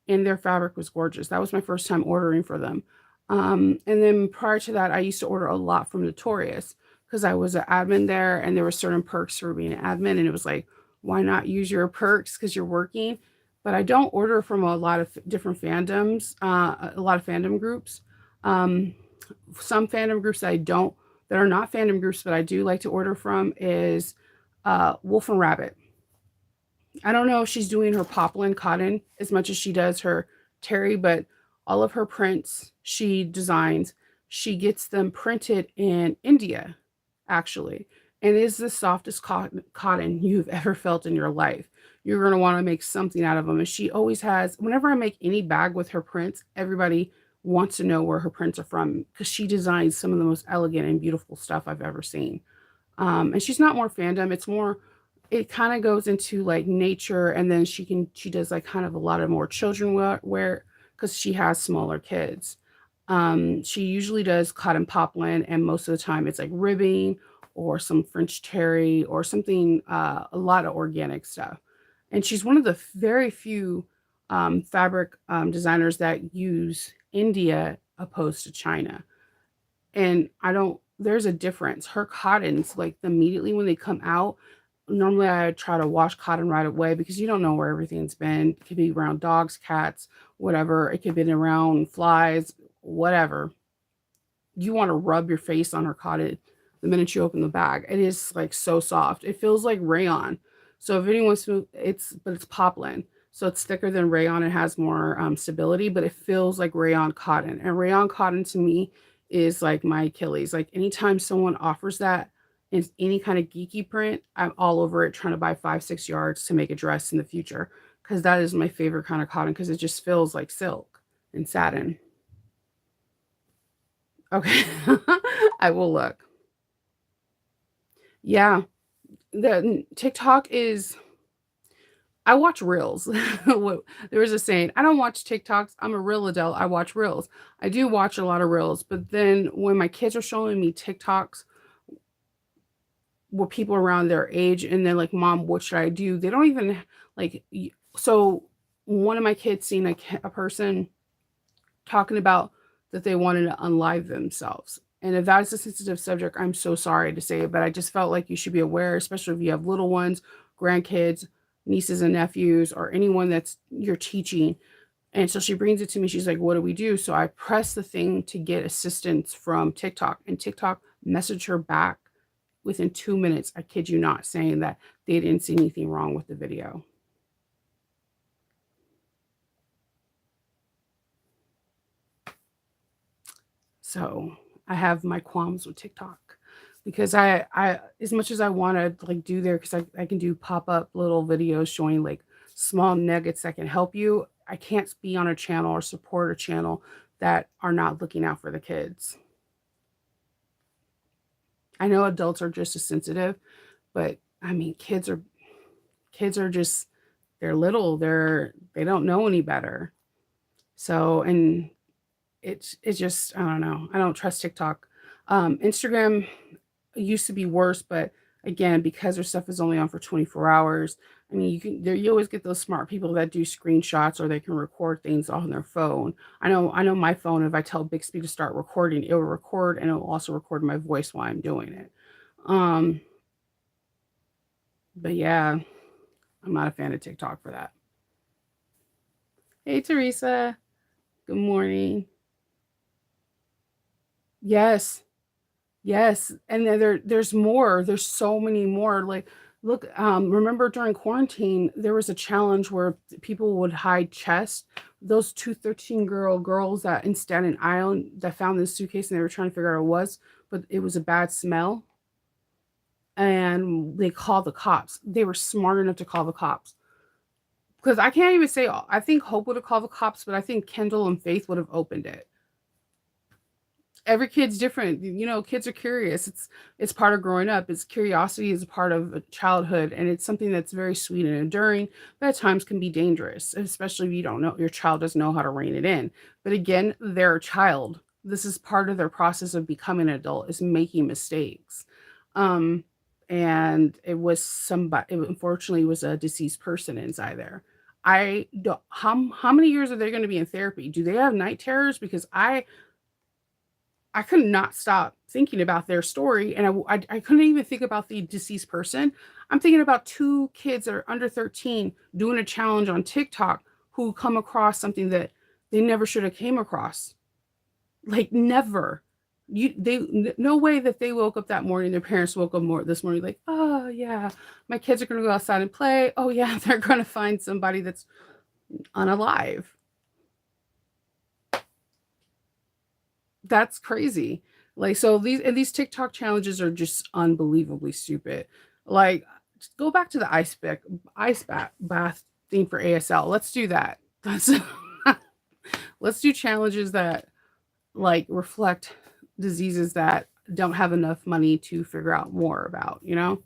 Speaker 1: and their fabric was gorgeous. That was my first time ordering for them. And then prior to that, I used to order a lot from Notorious because I was an admin there, and there were certain perks for being an admin, and it was like, why not use your perks because you're working? But I don't order from a lot of different fandoms, a lot of fandom groups. Um, some fandom groups that are not fandom groups, but I do like to order from is Wolf and Rabbit. I don't know if she's doing her poplin cotton as much as she does her terry, but all of her prints she designs, she gets them printed in India, actually. And it is the softest cotton you've ever felt in your life. You're going to want to make something out of them. And she always has, whenever I make any bag with her prints, everybody wants to know where her prints are from because she designs some of the most elegant and beautiful stuff I've ever seen. And she's not more fandom, it's more, it kind of goes into like nature, and then she does like kind of a lot of more children wear because she has smaller kids. She usually does cotton poplin, and most of the time it's like ribbing or some French terry or something, a lot of organic stuff. And she's one of the very few fabric designers that use India opposed to China. And I don't there's a difference. Her cottons, like, immediately when they come out, normally I try to wash cotton right away because you don't know where everything's been. It could be around dogs, cats, whatever. It could be around flies, whatever. You want to rub your face on her cotton the minute you open the bag. It is like so soft. It feels like rayon. So if anyone's it's poplin. So it's thicker than rayon. It has more stability, but it feels like rayon cotton. And rayon cotton to me is like my Achilles. Like anytime someone offers that in any kind of geeky print, I'm all over it trying to buy 5, 6 yards to make a dress in the future because that is my favorite kind of cotton because it just feels like silk and satin. Okay. I will look. Yeah. The TikTok is I watch reels. There was a saying, I don't watch TikToks. I'm a real adult. I watch reels. I do watch a lot of reels, but then when my kids are showing me TikToks with people around their age and they're like, "Mom, what should I do?" They don't even like so one of my kids seen a person talking about that they wanted to unlive themselves. And if that's a sensitive subject, I'm so sorry to say it, but I just felt like you should be aware, especially if you have little ones, grandkids, nieces and nephews, or anyone that's you're teaching. And so she brings it to me. She's like, "What do we do?" So I press the thing to get assistance from TikTok, and TikTok messaged her back within 2 minutes. I kid you not, saying that they didn't see anything wrong with the video. So I have my qualms with TikTok because I as much as I want to like do there because I can do pop up little videos showing like small nuggets that can help you. I can't be on a channel or support a channel that are not looking out for the kids. I know adults are just as sensitive, but I mean kids are just they're little, they don't know any better. So and it's just I don't know. I don't trust TikTok. Instagram used to be worse, but again, because their stuff is only on for 24 hours, I mean, you always get those smart people that do screenshots or they can record things on their phone. I know my phone, if I tell Bixby to start recording, it will record and it will also record my voice while I'm doing it. Um, But yeah, I'm not a fan of TikTok for that. Hey, Teresa. Good morning. Yes. Yes, and then there's more. There's so many more. Like, look, remember during quarantine, there was a challenge where people would hide chests. Those two 13-girls that in Staten Island that found this suitcase and they were trying to figure out what it was, but it was a bad smell, and they called the cops. They were smart enough to call the cops. Because I can't even say, I think Hope would have called the cops, but I think Kendall and Faith would have opened it. Every kid's different. You know, kids are curious. It's part of growing up. It's curiosity is a part of childhood, and it's something that's very sweet and enduring, but at times can be dangerous, especially if you don't know your child doesn't know how to rein it in. But again, they're a child. This is part of their process of becoming an adult is making mistakes. Um, and it was somebody. It unfortunately was a deceased person inside there. I don't. How many years are they going to be in therapy? Do they have night terrors? Because I could not stop thinking about their story, and I couldn't even think about the deceased person. I'm thinking about 2 kids that are under 13 doing a challenge on TikTok who come across something that they never should have came across. Like, never. No way that they woke up that morning, their parents woke up more this morning like, "Oh, yeah, my kids are gonna go outside and play. Oh, yeah, they're gonna find somebody that's unalive." That's crazy. Like, so these TikTok challenges are just unbelievably stupid. Like, just go back to the ice bath thing for ASL. Let's do that. That's let's do challenges that like reflect diseases that don't have enough money to figure out more about, you know?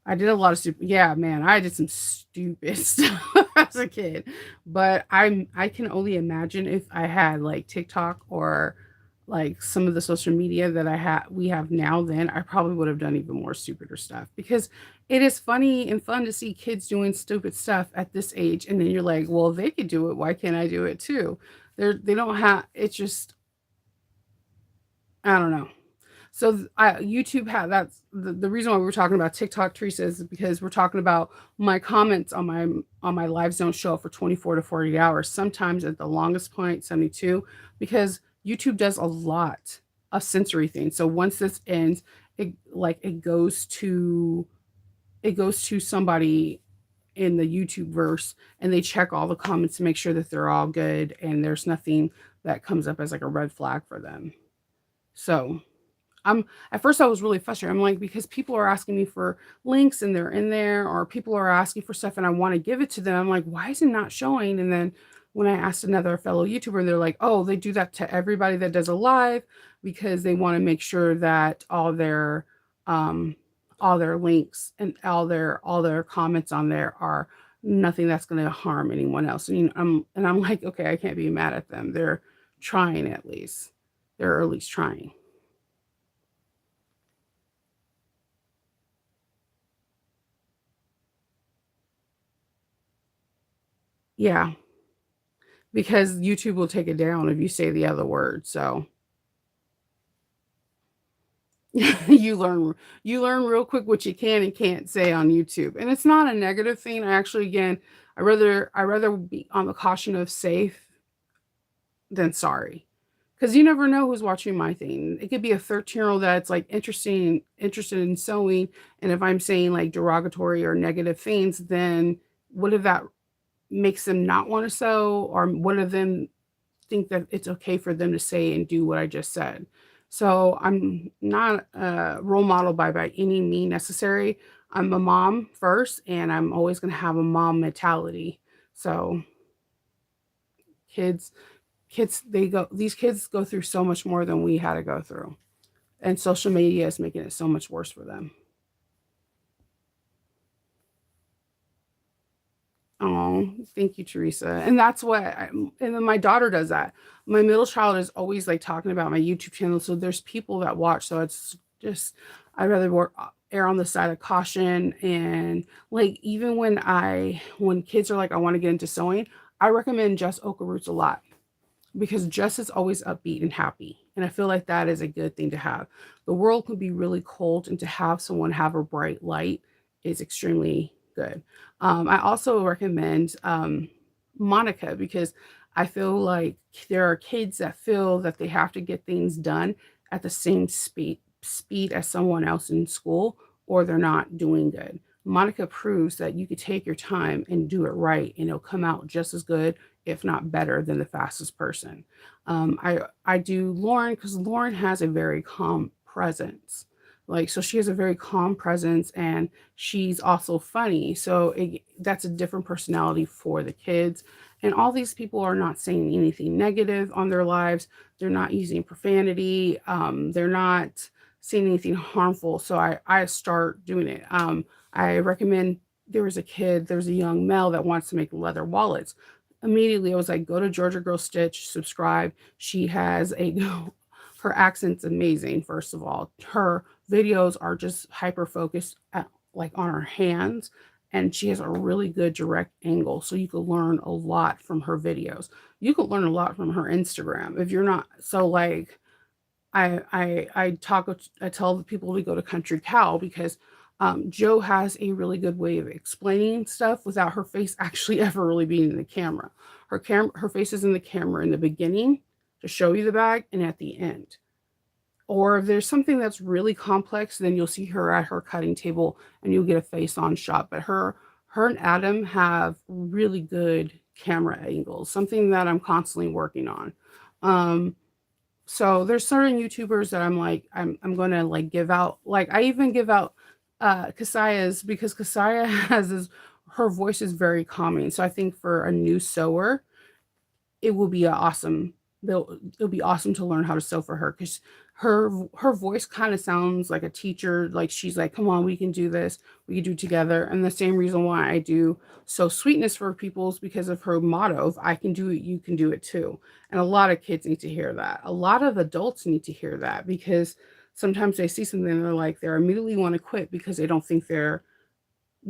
Speaker 1: I did a lot of yeah, man, I did some stupid stuff as a kid, but I can only imagine if I had, like, TikTok or, like, some of the social media that we have now, then I probably would have done even more stupider stuff because it is funny and fun to see kids doing stupid stuff at this age, and then you're like, "Well, if they could do it, why can't I do it too?" They don't have it's just I don't know. So YouTube had that's the reason why we're talking about TikTok, Teresa, is because we're talking about my comments on my lives don't show up for 24 to 48 hours. Sometimes at the longest point, 72, because YouTube does a lot of sensory things. So once this ends, it goes to somebody in the YouTube verse and they check all the comments to make sure that they're all good and there's nothing that comes up as like a red flag for them. So I'm at first I was really frustrated. I'm like, because people are asking me for links and they're in there, or people are asking for stuff and I want to give it to them. I'm like, why is it not showing? And then when I asked another fellow YouTuber, they're like, oh, they do that to everybody that does a live because they want to make sure that um all their links and all their comments on there are nothing that's going to harm anyone else. And I'm like, okay, I can't be mad at them. They're trying at least. They're at least trying. Yeah, because YouTube will take it down if you say the other word, so you learn you learn real quick what you can and can't say on YouTube, and it's not a negative thing. I actually again, I rather be on the caution of safe than sorry, because you never know who's watching my thing. It could be a 13-year-old that's, like, interested in sewing, and if I'm saying, like, derogatory or negative things, then what if that makes them not wanna sew, or what if them think that it's okay for them to say and do what I just said. So I'm not a role model by any mean necessary. I'm a mom first, and I'm always going to have a mom mentality. So kids, these kids go through so much more than we had to go through, and social media is making it so much worse for them. Oh, thank you, Teresa. And that's what and then my daughter does that. My middle child is always like talking about my YouTube channel. So there's people that watch. So it's just, I'd rather err on the side of caution. And like, even when kids are like, I want to get into sewing, I recommend Jess Oka Roots a lot. because Jess is always upbeat and happy. And I feel like that is a good thing to have. The world can be really cold, and to have someone have a bright light is extremely good. I also recommend Monica, because I feel like there are kids that feel that they have to get things done at the same speed as someone else in school, or they're not doing good. Monica proves that you could take your time and do it right, and it'll come out just as good, if not better, than the fastest person. I do Lauren, because Lauren has a very calm presence. Like, so she has a very calm presence, and she's also funny. So that's a different personality for the kids. And all these people are not saying anything negative on their lives. They're not using profanity. They're not saying anything harmful. So I start doing it. I recommend, there was a young male that wants to make leather wallets. Immediately I was like, go to Georgia Girl Stitch, subscribe. She has a her accent's amazing. First of all, her videos are just hyper focused at, like, on her hands, and she has a really good direct angle, so you can learn a lot from her videos. You can learn a lot from her Instagram if you're not so, like, I tell the people to go to Country Cow, because Joe has a really good way of explaining stuff without her face actually ever really being in the camera. Her face is in the camera in the beginning to show you the bag, and at the end. Or if there's something that's really complex, then you'll see her at her cutting table and you'll get a face on shot. But her and Adam have really good camera angles, something that I'm constantly working on. Um, so there's certain YouTubers that I'm like, I'm gonna like give out, like I even give out Kasaya's, because Kasaya has this, her voice is very calming. So I think for a new sewer, it will be a awesome, it'll be awesome to learn how to sew for her, because her voice kind of sounds like a teacher. Like, she's like, come on, we can do this, we can do it together. And the same reason why I do Sew Sweetness for people is because of her motto, if I can do it, you can do it too. And a lot of kids need to hear that. A lot of adults need to hear that, because sometimes they see something and they're like, they immediately want to quit because they don't think they're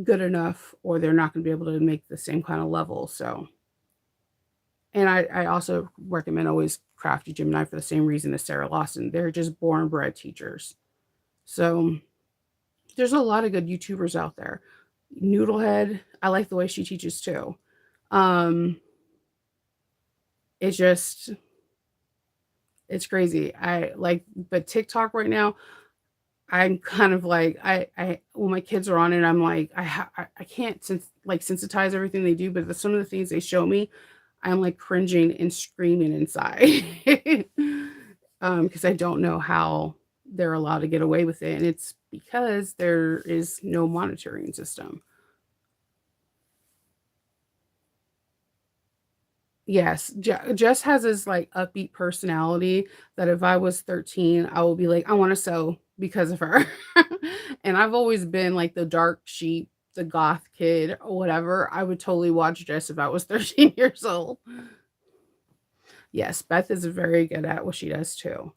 Speaker 1: good enough, or they're not going to be able to make the same kind of level. So, and I also recommend always Crafty Gemini for the same reason as Sarah Lawson. They're just born bred teachers. So there's a lot of good YouTubers out there. Noodlehead, I like the way she teaches too. Um, it's just, it's crazy. I like, but TikTok right now, I'm kind of like, when my kids are on it, I'm like, I can't sensitize everything they do, but some of the things they show me, I'm like cringing and screaming inside. Because I don't know how they're allowed to get away with it. And it's because there is no monitoring system. Yes, Jess has this like upbeat personality that if I was 13, I would be like, I want to sew because of her. And I've always been like the dark sheep, the goth kid, or whatever. I would totally watch Jess if I was 13 years old. Yes, Beth is very good at what she does too.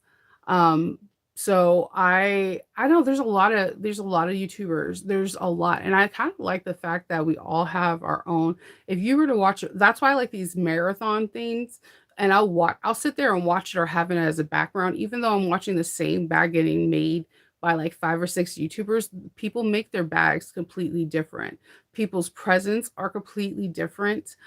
Speaker 1: Um, so I know there's a lot of YouTubers. There's a lot, and I kind of like the fact that we all have our own. If you were to watch it, that's why I like these marathon things. And I'll sit there and watch it or have it as a background, even though I'm watching the same bag getting made by like 5 or 6 YouTubers. People make their bags completely different. People's presents are completely different.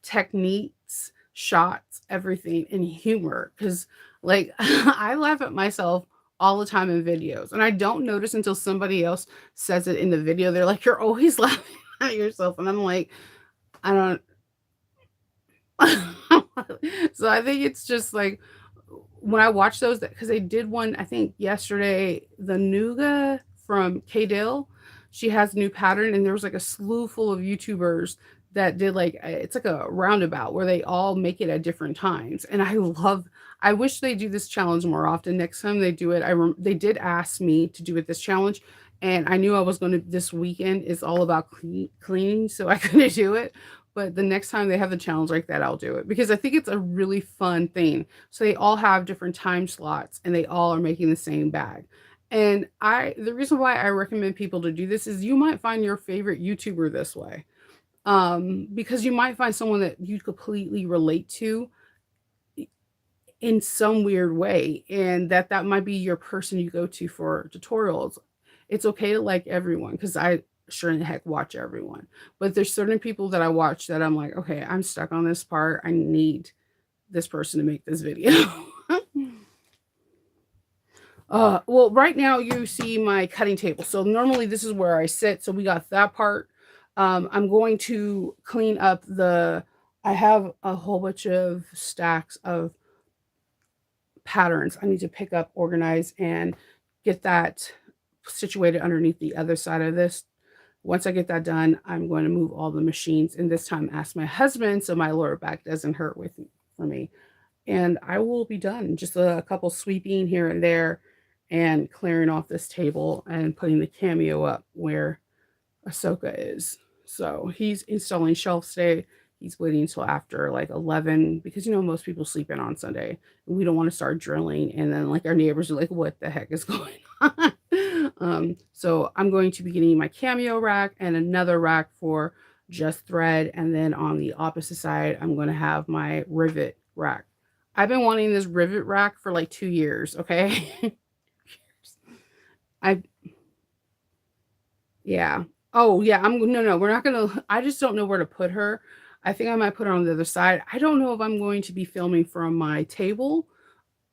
Speaker 1: Techniques, shots, everything, and humor. Because, like, I laugh at myself all the time in videos, and I don't notice until somebody else says it in the video. They're like, "You're always laughing at yourself," and I'm like, I don't. So I think it's just like when I watch those, because they did one, I think yesterday, the Nuga from K Dill, she has a new pattern, and there was like a slew full of YouTubers that did like it's like a roundabout where they all make it at different times. And I wish they do this challenge more often. Next time they do it, they did ask me to do it this challenge, and I knew I was going to, this weekend is all about cleaning, so I couldn't do it. But the next time they have the challenge like that, I'll do it, because I think it's a really fun thing. So they all have different time slots, and they all are making the same bag. And the reason why I recommend people to do this is you might find your favorite YouTuber this way. Because you might find someone that you completely relate to, in some weird way, and that might be your person you go to for tutorials. It's okay to like everyone because I sure in the heck watch everyone. But there's certain people that I watch that I'm like, okay, I'm stuck on this part. I need this person to make this video. Well, right now you see my cutting table. So normally this is where I sit. So we got that part. I'm going to clean up I have a whole bunch of stacks of patterns I need to pick up, organize, and get that situated underneath the other side of this. Once I get that done, I'm going to move all the machines and this time ask my husband so my lower back doesn't hurt with for me. And I will be done. Just a couple sweeping here and there and clearing off this table and putting the cameo up where Ahsoka is. So he's installing shelves today. He's waiting until after like 11 because most people sleep in on Sunday. And we don't want to start drilling. And then like our neighbors are like, what the heck is going on? So I'm going to be getting my cameo rack and another rack for just thread. And then on the opposite side, I'm going to have my rivet rack. I've been wanting this rivet rack for like 2 years. Okay. I Yeah. Oh, yeah, no, we're not gonna I just don't know where to put her. I think I might put her on the other side. I don't know if I'm going to be filming from my table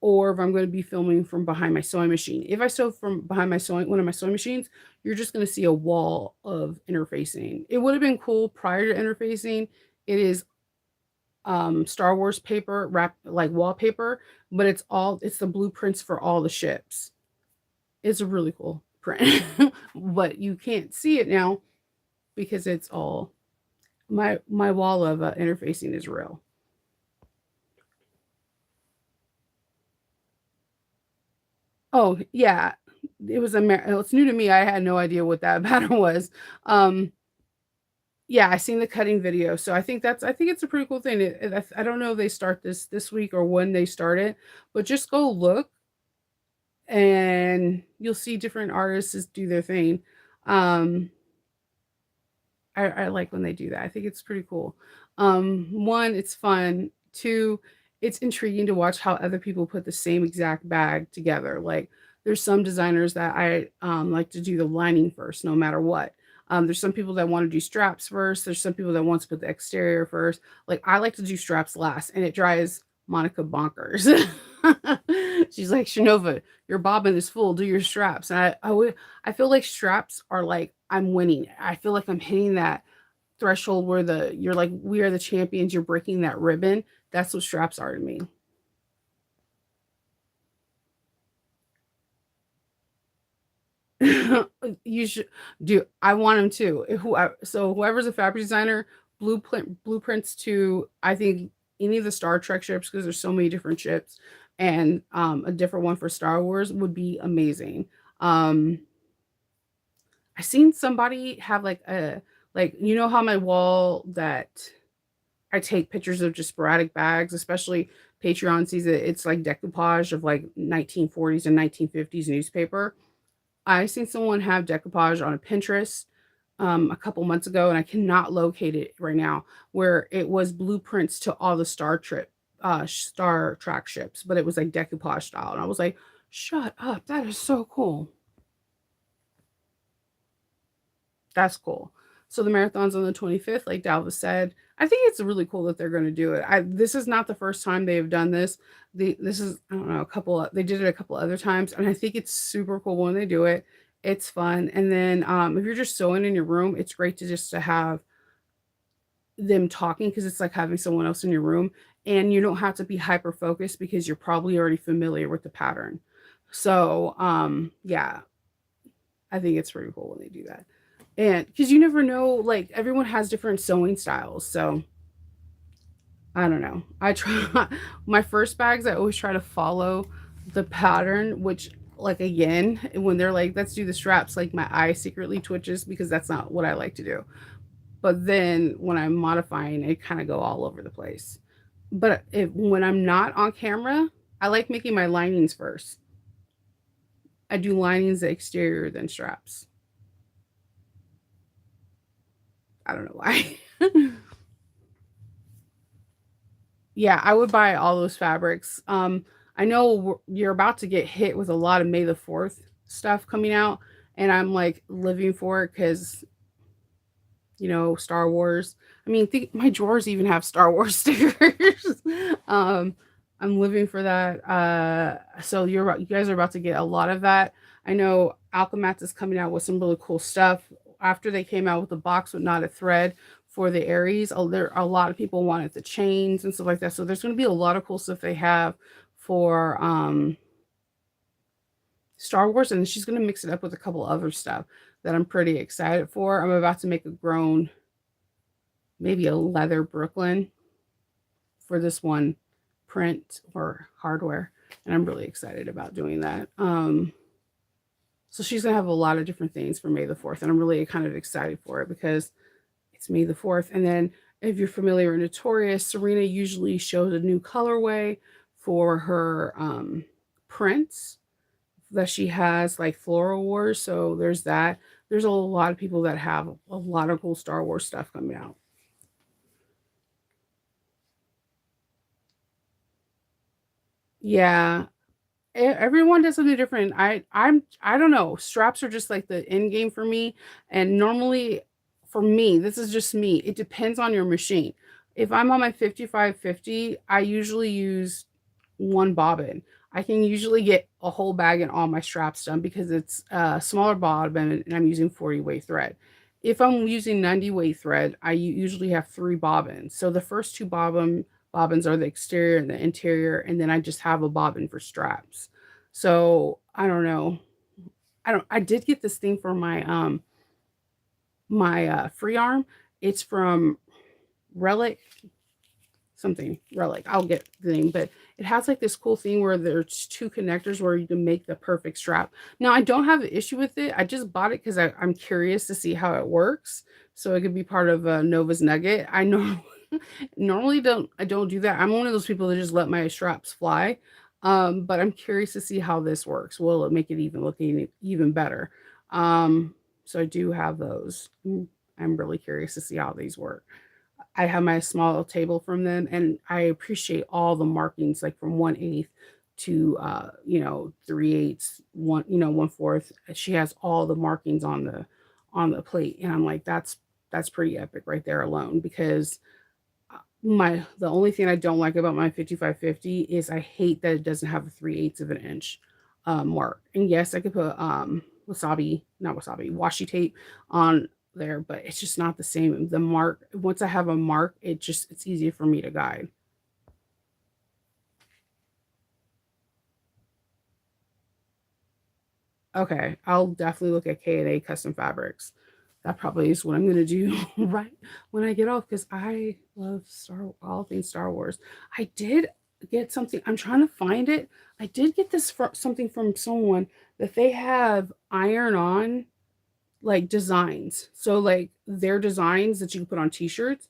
Speaker 1: or if I'm gonna be filming from behind my sewing machine. If I sew from behind one of my sewing machines, you're just gonna see a wall of interfacing. It would have been cool prior to interfacing. It is Star Wars paper wrap like wallpaper, but it's the blueprints for all the ships. It's a really cool print, but you can't see it now because it's all my wall of interfacing is real. Oh yeah, it's new to me. I had no idea what that pattern was. Um, yeah, I seen the cutting video, so I think it's a pretty cool thing. I don't know if they start this week or when they start it, but just go look and you'll see different artists do their thing. Um, I like when they do that. I think it's pretty cool. One, it's fun. Two, it's intriguing to watch how other people put the same exact bag together. Like there's some designers that I like to do the lining first, no matter what. There's some people that want to do straps first. There's some people that want to put the exterior first. Like I like to do straps last, and it drives Monica bonkers. She's like, Shanova, your bobbin is full. Do your straps. And I feel like straps are like I'm winning. I feel like I'm hitting that threshold where you're like, we are the champions. You're breaking that ribbon. That's what straps are to me. You should do. I want them to. So whoever's a fabric designer, blueprints to I think any of the Star Trek ships because there's so many different ships, and a different one for Star Wars would be amazing. Um, I seen somebody have like how my wall that I take pictures of just sporadic bags, especially Patreon sees it. It's like decoupage of like 1940s and 1950s newspaper. I seen someone have decoupage on a Pinterest a couple months ago, and I cannot locate it right now. Where it was blueprints to all the Star Trek ships, but it was like decoupage style, and I was like, "Shut up! That is so cool." That's cool. So the marathon's on the 25th, like Dalva said. I think it's really cool that they're going to do it. This is not the first time they've done this. This is I don't know they did it a couple other times, and I think it's super cool when they do it. It's fun, and then if you're just sewing in your room, it's great to have them talking because it's like having someone else in your room, and you don't have to be hyper focused because you're probably already familiar with the pattern. So yeah, I think it's pretty cool when they do that. And because you never know, like everyone has different sewing styles. So I don't know. I try my first bags, I always try to follow the pattern, which like again, when they're like, let's do the straps, like my eye secretly twitches because that's not what I like to do. But then when I'm modifying, it kind of go all over the place. But when I'm not on camera, I like making my linings first. I do linings the exterior than straps. I don't know why. Yeah, I would buy all those fabrics. I know you're about to get hit with a lot of May the 4th stuff coming out, and I'm like living for it because, Star Wars. I mean, think my drawers even have Star Wars stickers. um, I'm living for that. So you guys are about to get a lot of that. I know Alchemats is coming out with some really cool stuff. After they came out with the box with not a thread for the Aries, there a lot of people wanted the chains and stuff like that. So there's going to be a lot of cool stuff they have for Star Wars, and she's going to mix it up with a couple other stuff that I'm pretty excited for. I'm about to make a grown, maybe a leather Brooklyn for this one print or hardware, and I'm really excited about doing that. So she's gonna have a lot of different things for May the 4th, and I'm really kind of excited for it because it's May the 4th. And then if you're familiar with Notorious, Serena usually shows a new colorway for her prints that she has, like Floral Wars. So there's that. There's a lot of people that have a lot of cool Star Wars stuff coming out. Yeah, everyone does something different. I don't know. Straps are just like the end game for me. And normally for me, this is just me. It depends on your machine. If I'm on my 5550, I usually use one bobbin. I can usually get a whole bag and all my straps done because it's a smaller bobbin and I'm using 40 weight thread. If I'm using 90 weight thread, I usually have three bobbins. So the first two bobbins are the exterior and the interior, and then I just have a bobbin for straps. So I don't know. I did get this thing for my free arm. It's from Relic something Relic. I'll get the name, but it has like this cool thing where there's two connectors where you can make the perfect strap. Now I don't have an issue with it. I just bought it because I'm curious to see how it works. So it could be part of Nova's Nugget. I know normally don't do that. I'm one of those people that just let my straps fly. But I'm curious to see how this works. Will it make it even looking even better? So I do have those. I'm really curious to see how these work. I have my small table from them, and I appreciate all the markings, like from 1/8 to 3/8, 1/4. She has all the markings on the plate, and I'm like, that's pretty epic right there alone. Because my the only thing I don't like about my 5550 is I hate that it doesn't have a 3/8 of an inch mark. And yes, I could put not wasabi, washi tape on there, but it's just not the same. The mark, once I have a mark, it's easier for me to guide. Okay, I'll definitely look at K&A Custom Fabrics. That probably is what I'm gonna do right when I get off because I love all things Star Wars. I did get something. I'm trying to find it. I did get something from someone that they have iron on like designs. So like their designs that you can put on t-shirts.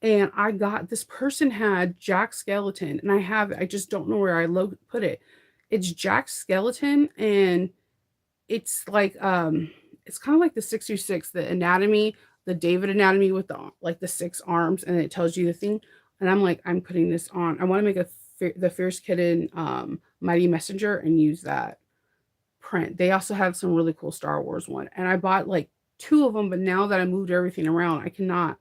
Speaker 1: And I got this person had Jack Skeleton, and I have it. I just don't know where put it. It's Jack Skeleton, and it's like it's kind of like the 636, the anatomy, the David anatomy with the six arms, and it tells you the thing. And I'm like, I'm putting this on. I want to make the Fierce Kitten Mighty Messenger and use that print. They also have some really cool Star Wars one, and I bought like two of them. But now that I moved everything around, I cannot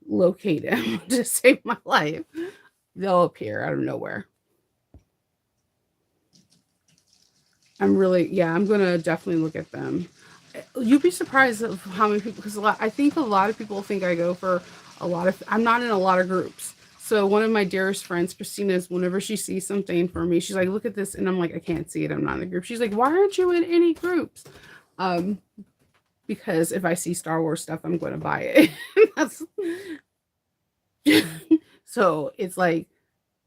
Speaker 1: locate them to save my life. They'll appear out of nowhere. I'm gonna definitely look at them. You'd be surprised of how many people, because I think a lot of people think I go for I'm not in a lot of groups. So one of my dearest friends, Christina's, whenever she sees something for me, she's like, look at this. And I'm like, I can't see it. I'm not in the group. She's like, why aren't you in any groups? Um, because if I see Star Wars stuff, I'm going to buy it. That's so it's like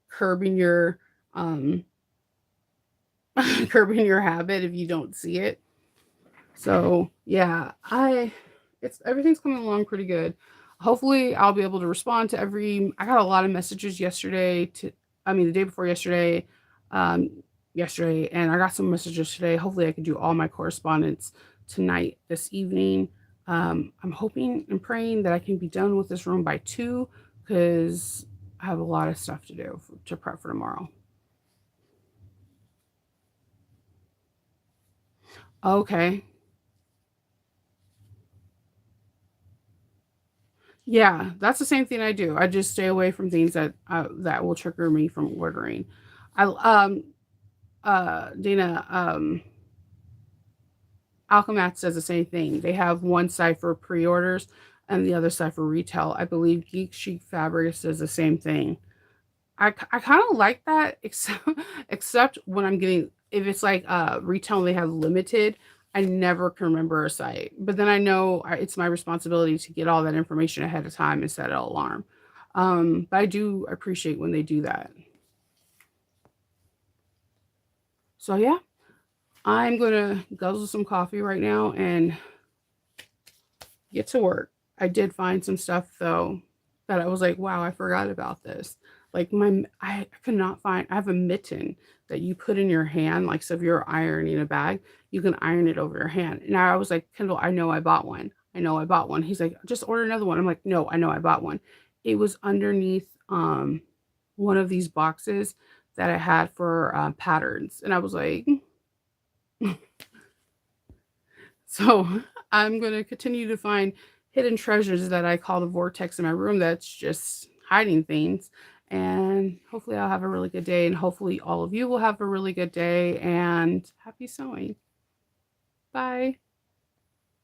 Speaker 1: curbing your um curbing your habit if you don't see it. So yeah, it's everything's coming along pretty good. Hopefully I'll be able to respond to I got a lot of messages the day before yesterday, yesterday, and I got some messages today. Hopefully I can do all my correspondence tonight, this evening. I'm hoping and praying that I can be done with this room by 2, because I have a lot of stuff to do to prep for tomorrow. Okay. Yeah, that's the same thing I do. I just stay away from things that will trigger me from ordering. I Dana, Alchemax does the same thing. They have one site for pre-orders and the other site for retail. I believe Geek Chic Fabrics does the same thing. I kind of like that, except when I'm getting, if it's like retail and they have limited, I never can remember a site. But then I know it's my responsibility to get all that information ahead of time and set an alarm. But I do appreciate when they do that. So yeah, I'm gonna guzzle some coffee right now and get to work. I did find some stuff though that I was like, wow, I forgot about this. Like I could not find. I have a mitten that you put in your hand, like so if you're ironing a bag, you can iron it over your hand. And I was like, Kendall, I know I bought one. I know I bought one. He's like, just order another one. I'm like, no, I know I bought one. It was underneath one of these boxes that I had for patterns, and I was like, so I'm going to continue to find hidden treasures that I call the vortex in my room that's just hiding things. And hopefully, I'll have a really good day. And hopefully, all of you will have a really good day and happy sewing. Bye.